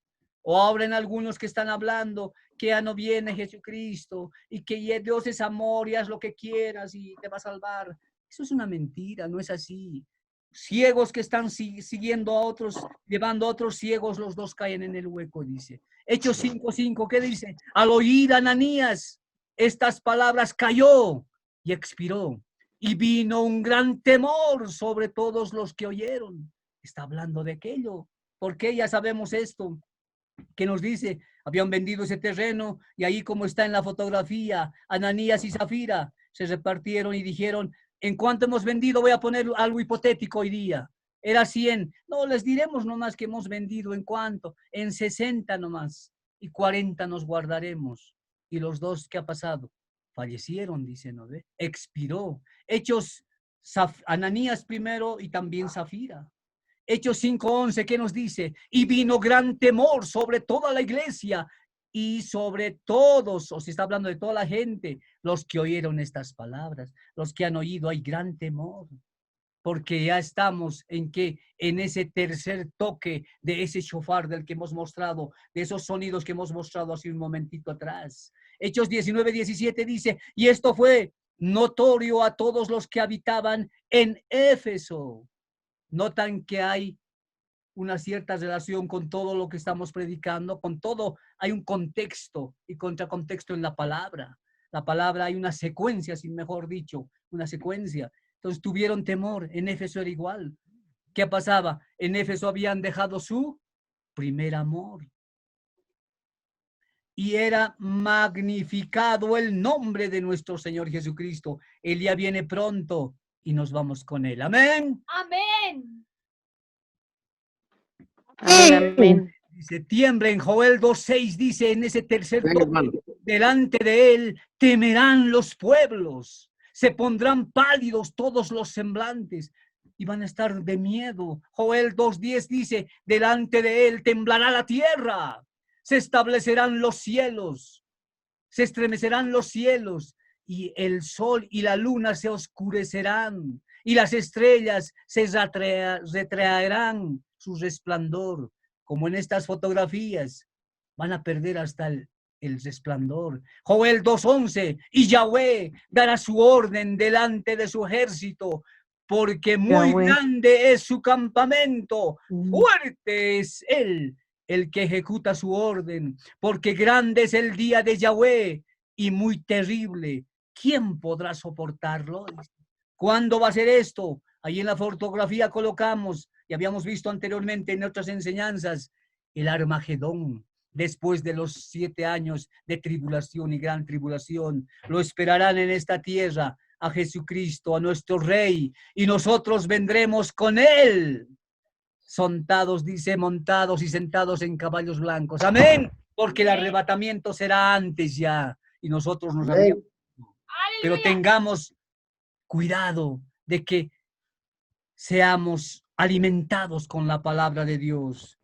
O ahora en algunos que están hablando que ya no viene Jesucristo y que Dios es amor y haz lo que quieras y te va a salvar. Eso es una mentira, no es así. Ciegos que están siguiendo a otros, llevando a otros ciegos, los dos caen en el hueco, dice. Hechos 5:5, ¿qué dice? Al oír Ananías estas palabras cayó y expiró. Y vino un gran temor sobre todos los que oyeron. Está hablando de aquello. Porque ya sabemos esto, que nos dice, habían vendido ese terreno y ahí como está en la fotografía, Ananías y Zafira se repartieron y dijeron, en cuanto hemos vendido, voy a poner algo hipotético hoy día, Era 100. No, les diremos nomás que hemos vendido en cuánto, en 60 nomás, y 40 nos guardaremos. Y los dos, ¿qué ha pasado? Fallecieron, dice, ¿no ve? Expiró. Hechos, Ananías primero y también Zafira. Hechos 5:11, ¿qué nos dice? Y vino gran temor sobre toda la iglesia y sobre todos, o si está hablando de toda la gente, los que oyeron estas palabras, los que han oído, hay gran temor, porque ya estamos en ese tercer toque de ese shofar del que hemos mostrado, de esos sonidos que hemos mostrado hace un momentito atrás. Hechos 19:17 dice, y esto fue notorio a todos los que habitaban en Éfeso. Notan que hay una cierta relación con todo lo que estamos predicando, con todo hay un contexto y contracontexto en la palabra. La palabra hay una secuencia, sin mejor dicho, una secuencia. Entonces tuvieron temor, en Éfeso era igual. ¿Qué pasaba? En Éfeso habían dejado su primer amor. Y era magnificado el nombre de nuestro Señor Jesucristo. Él ya viene pronto y nos vamos con Él. Amén. Amén. Amén, amén. Dice, tiemblen. Joel 2:6 dice en ese tercer toque, delante de Él temerán los pueblos, se pondrán pálidos todos los semblantes y van a estar de miedo. Joel 2:10 dice, delante de Él temblará la tierra, se establecerán los cielos, se estremecerán los cielos y el sol y la luna se oscurecerán y las estrellas se retraerán su resplandor. Como en estas fotografías, van a perder hasta el resplandor. Joel 2:11, y Yahweh dará su orden delante de su ejército, porque muy Yahweh. grande es su campamento, fuerte es él el que ejecuta su orden, porque grande es el día de Yahweh y muy terrible. ¿Quién podrá soportarlo? ¿Cuándo va a ser esto? Ahí en la fotografía colocamos, y habíamos visto anteriormente en otras enseñanzas, el Armagedón. Después de los 7 años de tribulación y gran tribulación, lo esperarán en esta tierra a Jesucristo, a nuestro Rey, y nosotros vendremos con Él. Montados, dice, montados y sentados en caballos blancos. Amén. Porque el arrebatamiento será antes ya, y nosotros nos habríamos. Pero tengamos cuidado de que seamos alimentados con la palabra de Dios.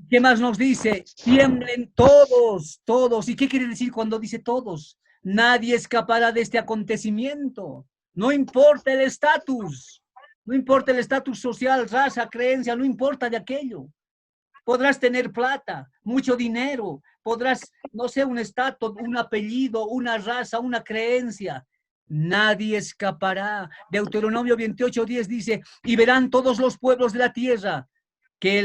¿Qué más nos dice? Tiemblen todos, todos. ¿Y qué quiere decir cuando dice todos? Nadie escapará de este acontecimiento. No importa el estatus, no importa el estatus social, raza, creencia, no importa de aquello. Podrás tener plata, mucho dinero, podrás, no sé, un estatus, un apellido, una raza, una creencia. Nadie escapará. Deuteronomio 28:10 dice, y verán todos los pueblos de la tierra que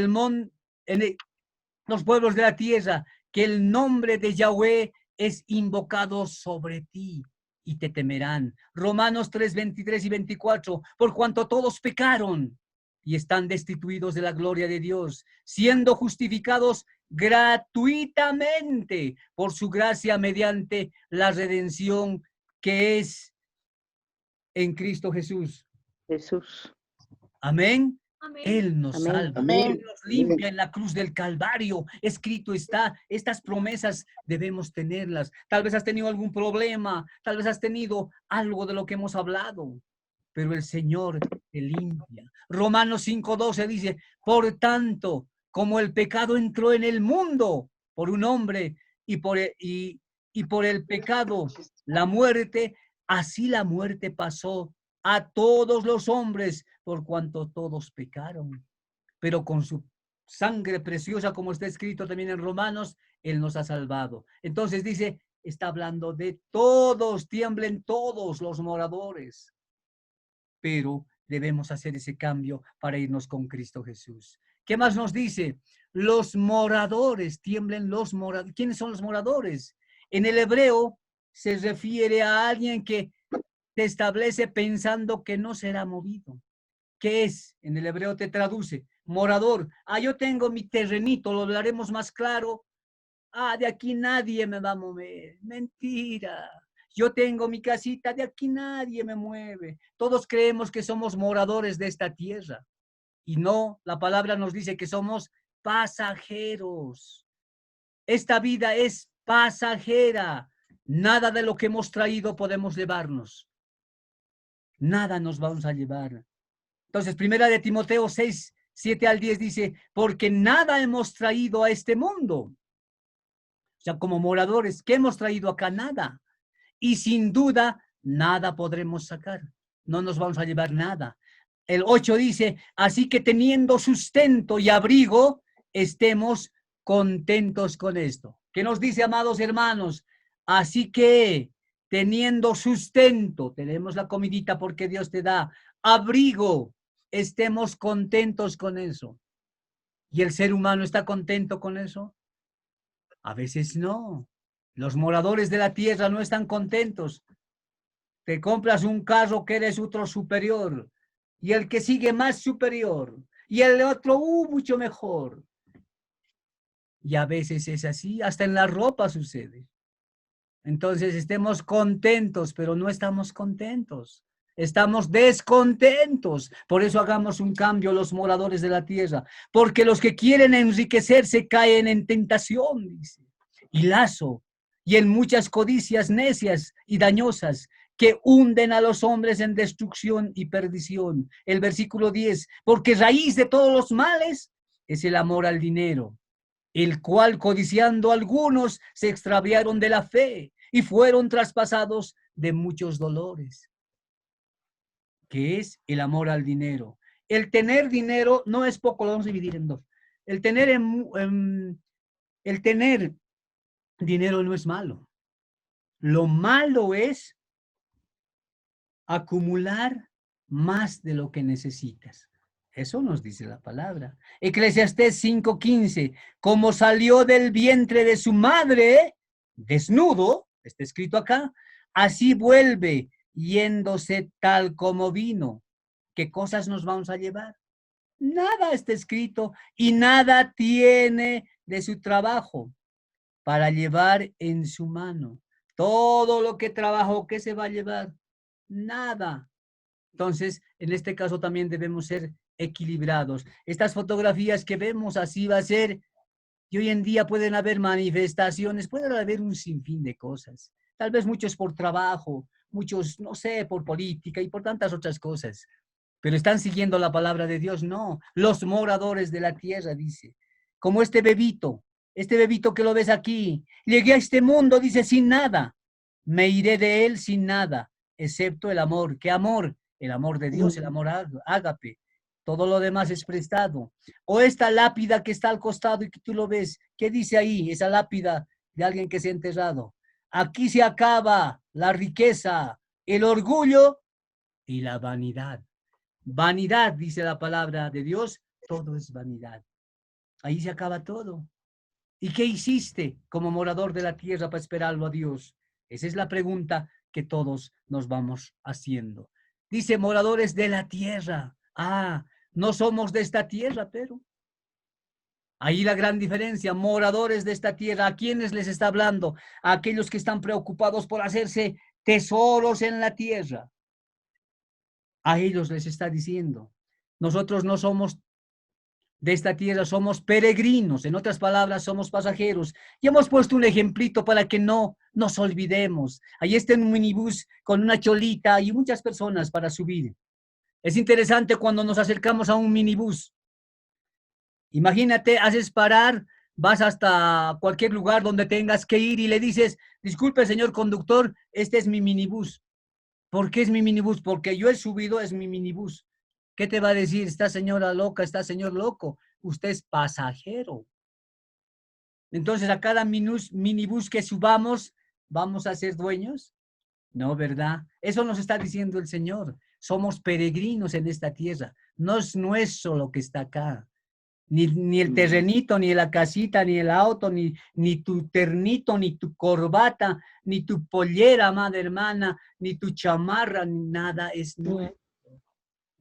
los pueblos de la tierra, que el nombre de Yahweh es invocado sobre ti y te temerán. Romanos 3:23 y 24, por cuanto todos pecaron y están destituidos de la gloria de Dios, siendo justificados gratuitamente por su gracia mediante la redención que es en Cristo Jesús. Jesús. Amén. Amén. Él nos Amén. salva, Amén. Él nos limpia en la cruz del Calvario. Escrito está, estas promesas debemos tenerlas. Tal vez has tenido algún problema, tal vez has tenido algo de lo que hemos hablado, pero el Señor te limpia. Romanos 5:12 dice, por tanto, como el pecado entró en el mundo por un hombre y por el pecado la muerte, así la muerte pasó a todos los hombres por cuanto todos pecaron. Pero con su sangre preciosa, como está escrito también en Romanos, Él nos ha salvado. Entonces dice, está hablando de todos, tiemblen todos los moradores. Pero debemos hacer ese cambio para irnos con Cristo Jesús. ¿Qué más nos dice? Los moradores, tiemblen los moradores. ¿Quiénes son los moradores? En el hebreo se refiere a alguien que se establece pensando que no será movido. ¿Qué es? En el hebreo te traduce, morador. Yo tengo mi terrenito, lo hablaremos más claro. De aquí nadie me va a mover. Mentira. Yo tengo mi casita, de aquí nadie me mueve. Todos creemos que somos moradores de esta tierra. Y no, la palabra nos dice que somos pasajeros. Esta vida es pasajera. Nada de lo que hemos traído podemos llevarnos. Nada nos vamos a llevar. Entonces, primera de Timoteo 6, 7 al 10 dice, porque nada hemos traído a este mundo. O sea, como moradores, ¿qué hemos traído acá? Nada. Y sin duda, nada podremos sacar. No nos vamos a llevar nada. El 8 dice, así que teniendo sustento y abrigo, estemos contentos con esto. ¿Qué nos dice, amados hermanos? Así que teniendo sustento, tenemos la comidita porque Dios te da, abrigo, estemos contentos con eso. ¿Y el ser humano está contento con eso? A veces no. Los moradores de la tierra no están contentos. Te compras un carro que eres otro superior, y el que sigue más superior, y el otro mucho mejor. Y a veces es así, hasta en la ropa sucede. Entonces estemos contentos, pero no estamos contentos. Estamos descontentos. Por eso hagamos un cambio los moradores de la tierra. Porque los que quieren enriquecerse caen en tentación, dice, y lazo, y en muchas codicias necias y dañosas que hunden a los hombres en destrucción y perdición. El versículo 10, porque raíz de todos los males es el amor al dinero, el cual codiciando algunos se extraviaron de la fe y fueron traspasados de muchos dolores. ¿Qué es el amor al dinero? El tener dinero no es poco, lo vamos a dividir en dos. El tener dinero no es malo. Lo malo es acumular más de lo que necesitas. Eso nos dice la palabra. Eclesiastés 5:15, como salió del vientre de su madre, desnudo, está escrito acá, así vuelve yéndose tal como vino. ¿Qué cosas nos vamos a llevar? Nada está escrito y nada tiene de su trabajo para llevar en su mano. Todo lo que trabajó, ¿qué se va a llevar? Nada. Entonces, en este caso también debemos ser equilibrados. Estas fotografías que vemos, así va a ser, y hoy en día pueden haber manifestaciones, pueden haber un sinfín de cosas. Tal vez muchos por trabajo, muchos, no sé, por política y por tantas otras cosas. Pero están siguiendo la palabra de Dios, no. Los moradores de la tierra, dice, como este bebito que lo ves aquí, llegué a este mundo, dice, sin nada. Me iré de él sin nada, excepto el amor. ¿Qué amor? El amor de Dios, el amor ágape. Todo lo demás es prestado. O esta lápida que está al costado y que tú lo ves, ¿qué dice ahí? Esa lápida de alguien que se ha enterrado. Aquí se acaba la riqueza, el orgullo y la vanidad. Vanidad, dice la palabra de Dios, todo es vanidad. Ahí se acaba todo. ¿Y qué hiciste como morador de la tierra para esperarlo a Dios? Esa es la pregunta que todos nos vamos haciendo. Dice, moradores de la tierra. Ah, no somos de esta tierra, pero ahí la gran diferencia, moradores de esta tierra. ¿A quiénes les está hablando? A aquellos que están preocupados por hacerse tesoros en la tierra. A ellos les está diciendo, nosotros no somos de esta tierra, somos peregrinos, en otras palabras, somos pasajeros. Y hemos puesto un ejemplito para que no nos olvidemos. Ahí está un minibús con una cholita y muchas personas para subir. Es interesante cuando nos acercamos a un minibús. Imagínate, haces parar, vas hasta cualquier lugar donde tengas que ir y le dices, disculpe, señor conductor, este es mi minibús. ¿Por qué es mi minibús? Porque yo he subido, es mi minibús. ¿Qué te va a decir? Esta señora loca, está señor loco. Usted es pasajero. Entonces, a cada minibús que subamos, ¿vamos a ser dueños? No, ¿verdad? Eso nos está diciendo el Señor. Somos peregrinos en esta tierra. No es nuestro lo que está acá. Ni el terrenito, ni la casita, ni el auto, ni tu ternito, ni tu corbata, ni tu pollera, amada hermana, ni tu chamarra, ni nada es nuestro.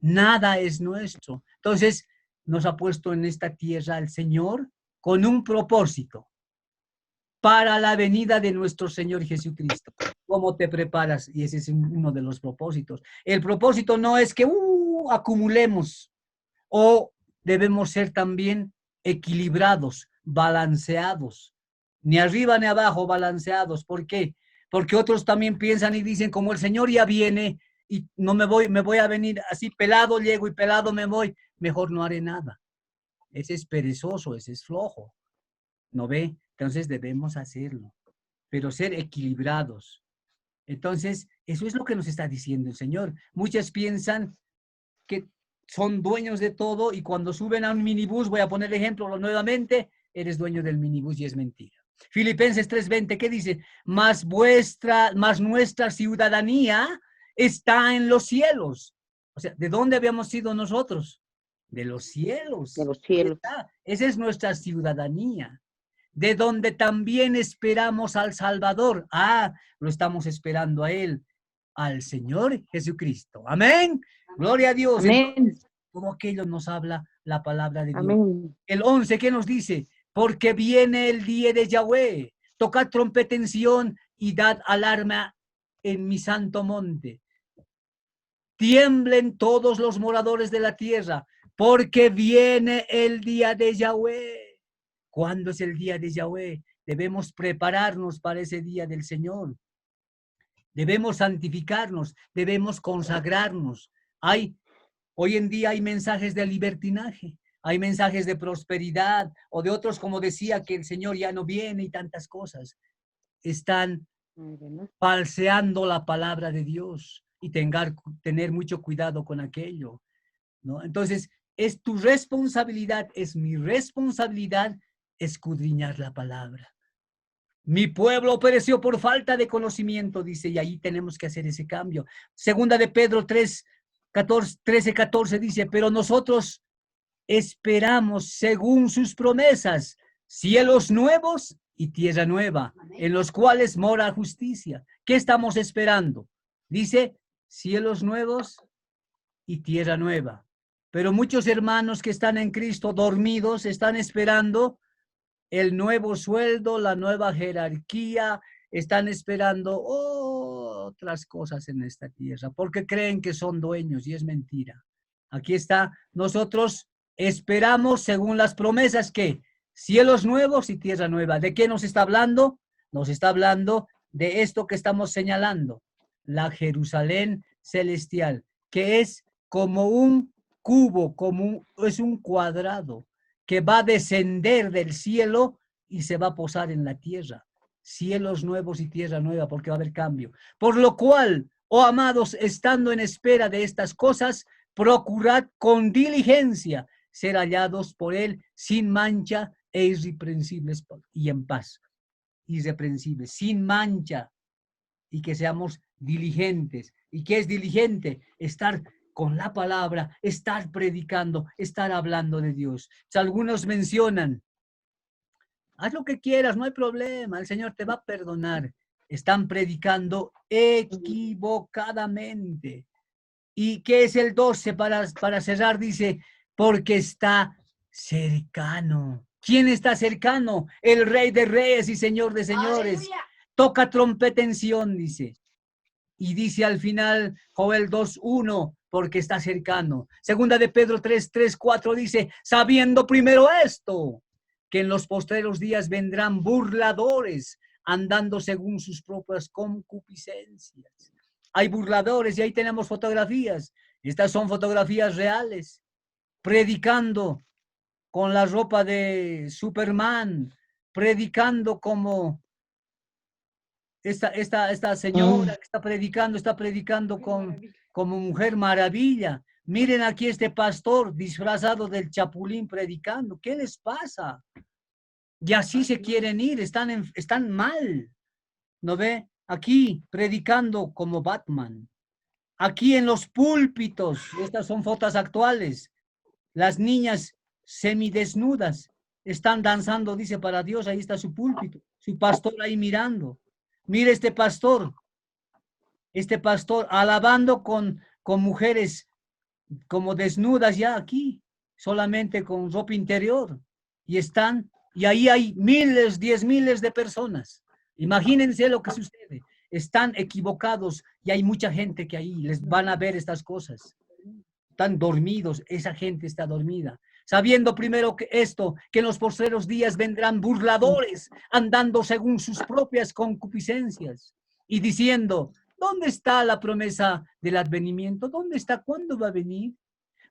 Nada es nuestro. Entonces, nos ha puesto en esta tierra el Señor con un propósito para la venida de nuestro Señor Jesucristo. ¿Cómo te preparas? Y ese es uno de los propósitos. El propósito no es que acumulemos o debemos ser también equilibrados, balanceados. Ni arriba ni abajo, balanceados. ¿Por qué? Porque otros también piensan y dicen, como el Señor ya viene y no me voy a venir así pelado, llego y pelado me voy, mejor no haré nada. Ese es perezoso, ese es flojo. ¿No ve? Entonces debemos hacerlo, pero ser equilibrados. Entonces, eso es lo que nos está diciendo el Señor. Muchos piensan que son dueños de todo y cuando suben a un minibús, voy a poner ejemplo nuevamente, eres dueño del minibús y es mentira. Filipenses 3:20, ¿qué dice? Más nuestra ciudadanía está en los cielos. O sea, ¿de dónde habíamos sido nosotros? De los cielos. De los cielos. Esa es nuestra ciudadanía. De donde también esperamos al Salvador. Lo estamos esperando a Él, al Señor Jesucristo. Amén. Gloria a Dios. Amén. Entonces, todo aquello nos habla la palabra de Dios. Amén. El 11, ¿qué nos dice? Porque viene el día de Yahweh. Tocad trompeta en Sión y dad alarma en mi santo monte. Tiemblen todos los moradores de la tierra, porque viene el día de Yahweh. ¿Cuándo es el día de Yahweh? Debemos prepararnos para ese día del Señor. Debemos santificarnos, debemos consagrarnos. Hoy en día hay mensajes de libertinaje, hay mensajes de prosperidad o de otros, como decía, que el Señor ya no viene y tantas cosas. Están falseando la palabra de Dios y tener mucho cuidado con aquello, ¿no? Entonces, es tu responsabilidad, es mi responsabilidad escudriñar la palabra. Mi pueblo pereció por falta de conocimiento, dice, y ahí tenemos que hacer ese cambio. Segunda de Pedro 13:14 dice, pero nosotros esperamos según sus promesas, cielos nuevos y tierra nueva, en los cuales mora justicia. ¿Qué estamos esperando? Dice, cielos nuevos y tierra nueva. Pero muchos hermanos que están en Cristo dormidos están esperando el nuevo sueldo, la nueva jerarquía, están esperando otras cosas en esta tierra, porque creen que son dueños y es mentira. Aquí está, nosotros esperamos según las promesas que cielos nuevos y tierra nueva. ¿De qué nos está hablando? Nos está hablando de esto que estamos señalando, la Jerusalén celestial, que es como un cubo, es un cuadrado que va a descender del cielo y se va a posar en la tierra. Cielos nuevos y tierra nueva, porque va a haber cambio. Por lo cual, oh amados, estando en espera de estas cosas, procurad con diligencia ser hallados por Él sin mancha e irreprensibles y en paz. Irreprensibles, sin mancha, y que seamos diligentes. ¿Y qué es diligente? Estar con la palabra, estar predicando, estar hablando de Dios. Si algunos mencionan, haz lo que quieras, no hay problema, el Señor te va a perdonar. Están predicando equivocadamente. ¿Y qué es el 12 para cerrar? Dice, porque está cercano. ¿Quién está cercano? El Rey de Reyes y Señor de Señores. ¡Aleluya! Toca trompeta en Sión, dice. Y dice al final, Joel 2:1, porque está cercano. Segunda de Pedro 3:4 dice, sabiendo primero esto, que en los postreros días vendrán burladores, andando según sus propias concupiscencias. Hay burladores y ahí tenemos fotografías. Estas son fotografías reales. Predicando con la ropa de Superman, predicando como esta señora que está predicando como Mujer Maravilla. Miren aquí este pastor disfrazado del Chapulín predicando. ¿Qué les pasa? Y así se quieren ir, están mal. ¿No ve? Aquí predicando como Batman. Aquí en los púlpitos, estas son fotos actuales, las niñas semidesnudas están danzando, dice, para Dios. Ahí está su púlpito, su pastor ahí mirando. Mire este pastor alabando con mujeres como desnudas ya aquí, solamente con ropa interior. Y ahí hay miles, 10,000 de personas. Imagínense lo que sucede. Están equivocados y hay mucha gente que ahí les van a ver estas cosas. Están dormidos, esa gente está dormida. sabiendo primero que esto, que en los postreros días vendrán burladores, andando según sus propias concupiscencias, y diciendo, ¿dónde está la promesa del advenimiento? ¿Dónde está? ¿Cuándo va a venir?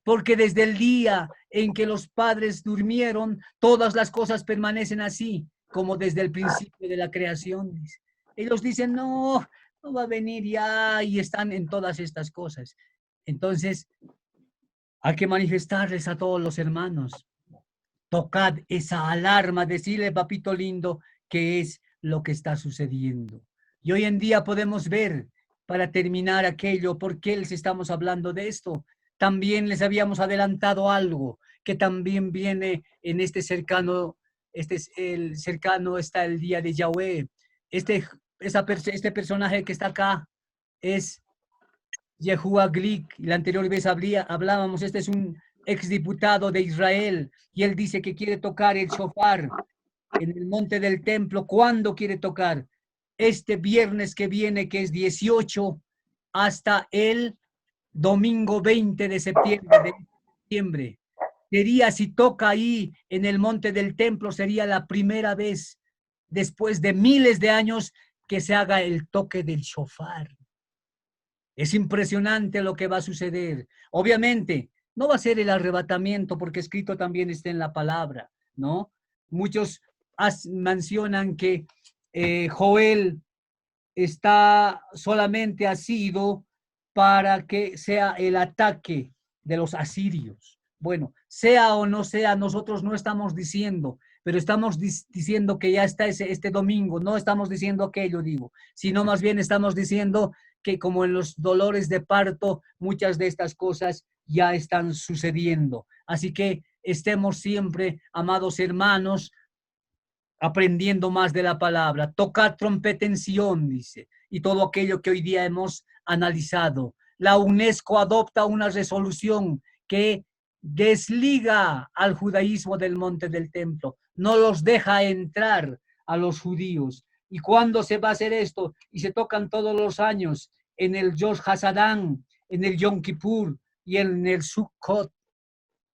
Porque desde el día en que los padres durmieron, todas las cosas permanecen así, como desde el principio de la creación. Ellos dicen, no, no va a venir ya, y están en todas estas cosas. Entonces, hay que manifestarles a todos los hermanos. Tocad esa alarma, decirle, papito lindo, qué es lo que está sucediendo. Y hoy en día podemos ver, para terminar aquello, por qué les estamos hablando de esto. También les habíamos adelantado algo, que también viene en este cercano, el cercano está el día de Yahweh. Este personaje que está acá es Yehuá Glick. La anterior vez hablábamos, este es un exdiputado de Israel, y él dice que quiere tocar el shofar en el monte del templo. ¿Cuándo quiere tocar? Este viernes que viene, que es 18, hasta el domingo 20 de septiembre. Sería, si toca ahí en el monte del templo, sería la primera vez después de miles de años que se haga el toque del shofar. Es impresionante lo que va a suceder. Obviamente, no va a ser el arrebatamiento, porque escrito también está en la palabra, ¿no? Muchos mencionan que Joel solamente ha sido para que sea el ataque de los asirios. Bueno, sea o no sea, nosotros no estamos diciendo, pero estamos diciendo que ya está este domingo, no estamos diciendo aquello, digo, sino más bien estamos diciendo que como en los dolores de parto, muchas de estas cosas ya están sucediendo. Así que estemos siempre, amados hermanos, aprendiendo más de la palabra. Tocad trompeta en Sion, dice, y todo aquello que hoy día hemos analizado. La UNESCO adopta una resolución que desliga al judaísmo del monte del templo, no los deja entrar a los judíos. ¿Y cuándo se va a hacer esto? Y se tocan todos los años en el Rosh Hashanah, en el Yom Kippur y en el Sukkot.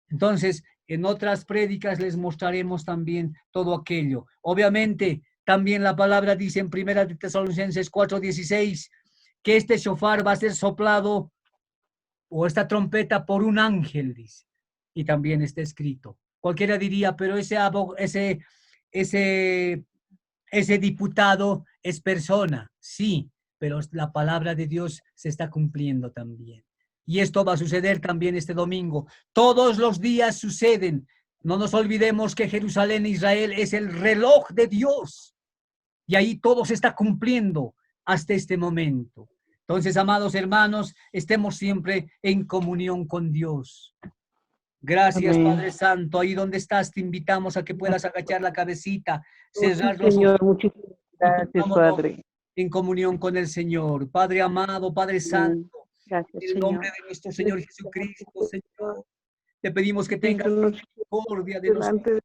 Entonces, en otras prédicas les mostraremos también todo aquello. Obviamente, también la palabra dice en 1 Tesalonicenses 4:16 que este shofar va a ser soplado, o esta trompeta, por un ángel, dice. Y también está escrito. Cualquiera diría, pero ese diputado es persona. Sí, pero la palabra de Dios se está cumpliendo también. Y esto va a suceder también este domingo. Todos los días suceden. No nos olvidemos que Jerusalén, Israel, es el reloj de Dios. Y ahí todo se está cumpliendo hasta este momento. Entonces, amados hermanos, estemos siempre en comunión con Dios. Gracias, Amén. Padre Santo. Ahí donde estás, te invitamos a que puedas agachar la cabecita, cerrar los ojos. Señor, muchísimas gracias, Padre. En comunión con el Señor. Padre amado, Padre Santo, Gracias, en el nombre Señor. de nuestro Señor Jesucristo, Señor, te pedimos que tengas misericordia de nosotros.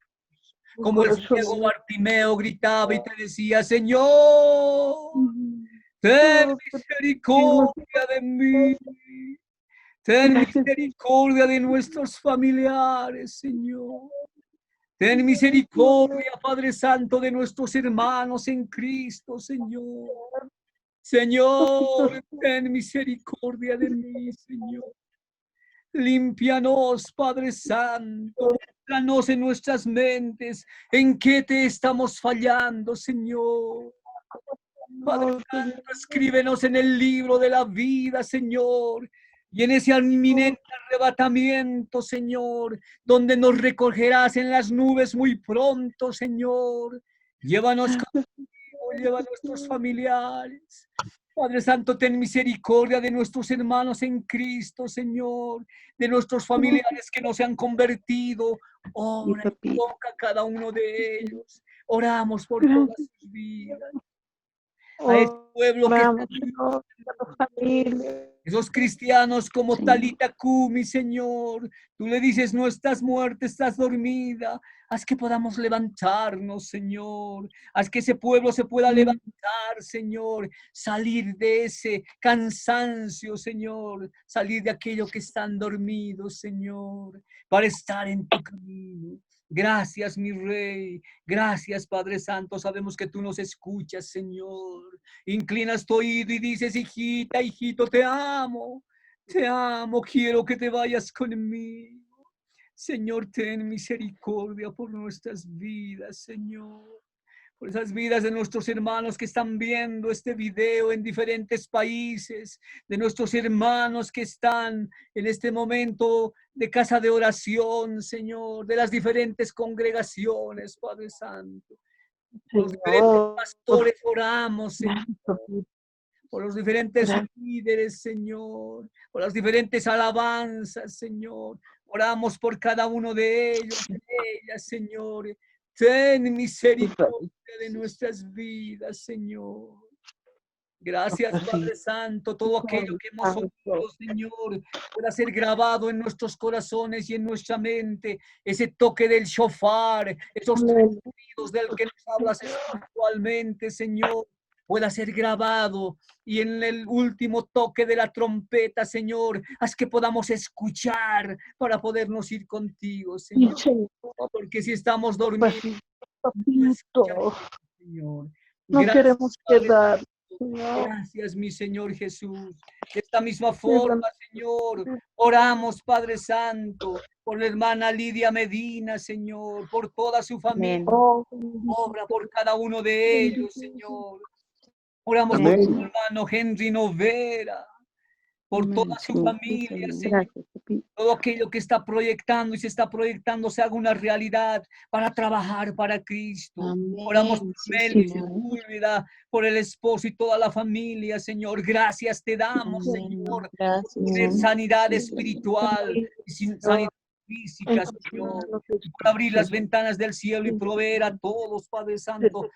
Como el ciego Bartimeo gritaba y te decía, Señor, ten misericordia de mí. Ten misericordia de nuestros familiares, Señor. Ten misericordia, Padre Santo, de nuestros hermanos en Cristo, Señor. Señor, ten misericordia de mí, Señor. Límpianos, Padre Santo. Muéstranos en nuestras mentes en qué te estamos fallando, Señor. Padre Santo, escríbenos en el libro de la vida, Señor. Y en ese inminente arrebatamiento, Señor, donde nos recogerás en las nubes muy pronto, Señor. Llévanos contigo, lleva a nuestros familiares. Padre Santo, ten misericordia de nuestros hermanos en Cristo, Señor, de nuestros familiares que no se han convertido. Ora y toca a cada uno de ellos. Oramos por todas sus vidas. a ese pueblo que Oramos, está Señor, por la familia. esos cristianos como Señor. Talita Kumi, Señor. Tú le dices, no estás muerta, estás dormida. Haz que podamos levantarnos, Señor. Haz que ese pueblo se pueda levantar, Señor. Salir de ese cansancio, Señor. Salir de aquello que están dormidos, Señor. Para estar en tu camino. Gracias, mi Rey. Gracias, Padre Santo. Sabemos que tú nos escuchas, Señor. Inclinas tu oído y dices, hijita, hijito, te amo, quiero que te vayas conmigo. Señor, ten misericordia por nuestras vidas, Señor. Por esas vidas de nuestros hermanos que están viendo este video en diferentes países, de nuestros hermanos que están en este momento de casa de oración, Señor, de las diferentes congregaciones, Padre Santo. Por los diferentes Señor, pastores oramos, Señor. gracias, Por los diferentes Gracias. líderes, Señor, por las diferentes alabanzas, Señor. Oramos por cada uno de ellos, de ellas, Señor. Ten misericordia de nuestras vidas, Señor. Gracias, Padre Santo. Todo aquello que hemos oído, Señor, pueda ser grabado en nuestros corazones y en nuestra mente. Ese toque del shofar, esos tres sonidos del que nos hablas espiritualmente, Señor, pueda ser grabado. Y en el último toque de la trompeta, Señor, haz que podamos escuchar para podernos ir contigo, Señor. Porque si estamos dormidos, no escuchamos, Señor. No Gracias, queremos Padre quedar, Santo. Señor. Gracias, mi Señor Jesús. De esta misma forma, Señor, oramos, Padre Santo, por la hermana Lidia Medina, Señor, por toda su familia. Oh, Obra por cada uno de ellos, Señor. Oramos por su hermano Henry Novera, por Amén, toda su Señor. familia, Señor. gracias, papi. Todo aquello que está proyectando y se está proyectando se haga una realidad para trabajar para Cristo. Amén. Oramos por Sí, Melvis, Señor. Sepúlveda, por el esposo y toda la familia, Señor. Gracias te damos, Amén. Señor, Gracias, por tener Señor. sanidad espiritual y sanidad física, Señor. Por abrir las ventanas del cielo y proveer a todos, Padre Santo,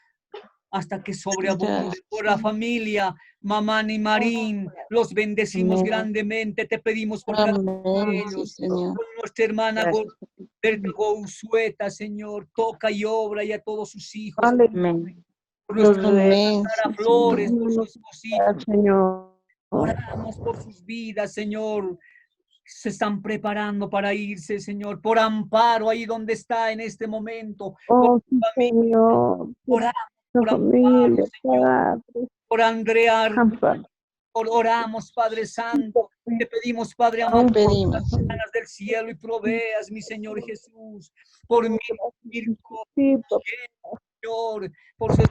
hasta que sobreabunde Gracias. por la familia, Mamán y Marín, los bendecimos Amén. grandemente, te pedimos por cada uno de Amén. Sí, ellos, Señor. por nuestra hermana Gracias, Berta Gousueta, Señor, toca y obra y a todos sus hijos, Amén. por nuestra Amén. Sara Sí, Flores, Señor. por su esposito, Señor. oramos por sus vidas, Señor. Se están preparando para irse, Señor, por Amparo, ahí donde está en este momento, Oh, sí, Señor. oramos La por Amparo, familia, Señor, Padre. por Andrea. Amparo. Oramos, Padre Santo, te pedimos, Padre amado, Te pedimos. las ventanas del cielo y proveas, mi Señor Jesús, por mi Sí, Señor, por su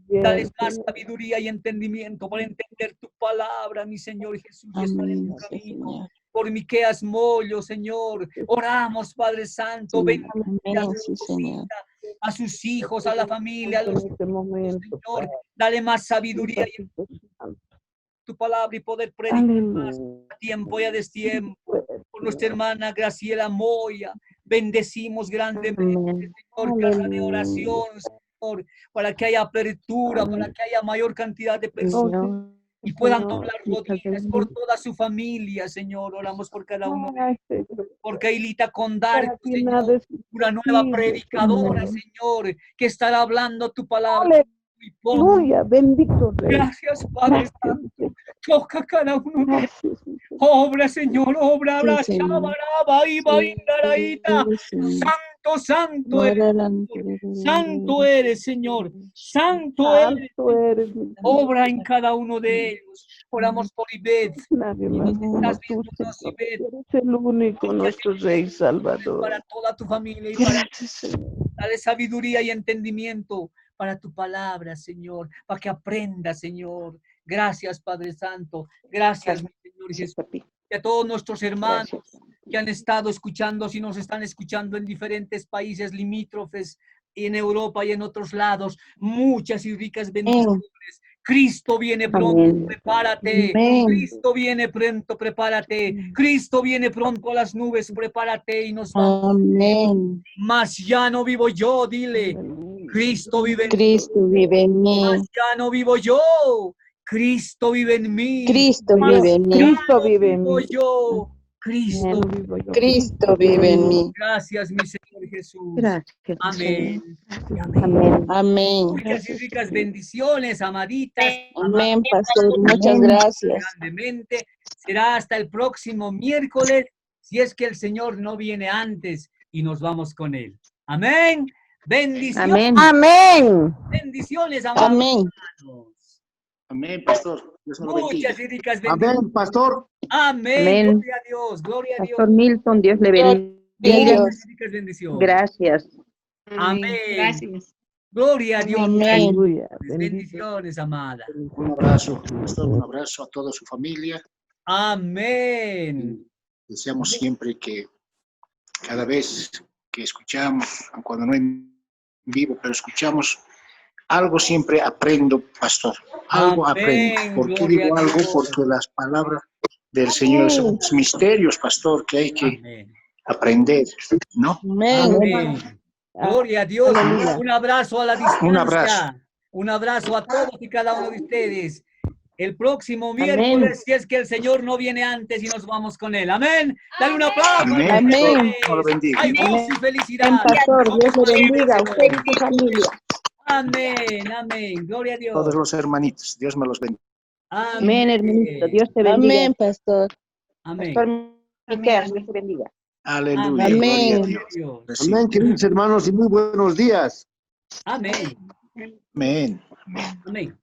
dales más sabiduría y entendimiento para entender tu palabra, mi Señor Jesús, y estar en tu Amén. Sí, camino. Señor. Por Miqueas Mollo, Señor, oramos, Padre Santo, Sí. bendiga Amén. Sí, Señor. a sus hijos, a la familia, a los en este momento, Señor, dale más sabiduría y tu palabra y poder predicar más Aleluya. a tiempo y a destiempo. Por nuestra hermana Graciela Moya, bendecimos grandemente, Amén. Señor, casa de oración, Señor, para que haya apertura, para que haya mayor cantidad de personas Señor. y puedan doblar rodillas por toda su familia, Señor. Oramos por cada uno de ellos. Por Keilita Condar, Señor, una nueva predicadora, Señor, que estará hablando tu palabra. Y pon- Aleluya, bendito Rey. Gracias, Padre Santo. Toca cada uno de ellos. Obra, Señor, obra, abra, Sí, Señor. shabaraba, iba, indaraíta. Sí, Señor. Santo eres, Santo eres, Señor. Santo eres. Santo eres, mi Obra en cada uno de ellos. Oramos por Ivette. Nadie más como Estás tú, viéndonos, Señor. Ivette, Eres el único, nuestro Rey Salvador. para toda tu familia y para Gracias, Señor. dale sabiduría y entendimiento para tu palabra, Señor, para que aprenda, Señor. Gracias, Padre Santo. Gracias, mi Señor Jesús. Y a todos nuestros hermanos que han estado escuchando, si nos están escuchando en diferentes países limítrofes, en Europa y en otros lados, muchas y ricas bendiciones. Cristo viene pronto, Amén. prepárate. Amén. Cristo viene pronto, prepárate. Cristo viene pronto a las nubes, prepárate y nos vamos. Amén. Mas ya no vivo yo, dile. Aleluya. Cristo vive en mí. Cristo vive en mí. Ya no vivo yo. Cristo vive en mí. Cristo vive en mí. Cristo vive en Vivo mí. yo. Ya Cristo. no vivo yo. Cristo vive en mí. Gracias, mi Señor Jesús. Gracias. Amén. Amén. Amén. Muchas y ricas bendiciones, amaditas. Amén, pastor. Muchas gracias. Grandemente. Será hasta el próximo miércoles, si es que el Señor no viene antes y nos vamos con Él. Amén. Bendiciones. Amén. Bendiciones, amados Amén. hermanos. Amén, pastor. Dios me lo bendiga. Muchas y ricas bendiciones. Amén, pastor. Amén. Amén. Gloria a Dios. Gloria a Dios. Pastor Milton, Dios le bendiga. Dios. Muchas y ricas bendiciones. Gracias. Amén. Gracias. Gloria a Dios. Amén. Aleluya. Bendito. Bendiciones, amada. Un abrazo, pastor. Un abrazo a toda su familia. Amén. Deseamos siempre que cada vez que escuchamos, cuando no en vivo, pero escuchamos algo, siempre aprendo, pastor. Algo Amén. aprendo. ¿Por qué Gloria digo a algo? Dios. Porque las palabras del Señor son misterios, pastor, que hay que Amén. aprender, ¿no? Amén. Amén. Gloria a Dios. Aleluya. Un abrazo a la distancia. Un abrazo. Un abrazo a todos y cada uno de ustedes. El próximo Amén. miércoles, si es que el Señor no viene antes y nos vamos con Él. Amén. Dale un aplauso. Amén. Amén. Dios me lo bendiga. Hay gozo y felicidad. Amén, pastor. Dios le bendiga a usted y su familia. Amén. Amén. Gloria a Dios. Todos los hermanitos, Dios me los bendiga. Amén, hermanito. Dios te bendiga. Amén, pastor. Amén. Pastor Miquel, Dios te bendiga. Aleluya. Amén. Gloria a Dios. Recibe. Amén, queridos hermanos, y muy buenos días. Amén. Amén. Amén.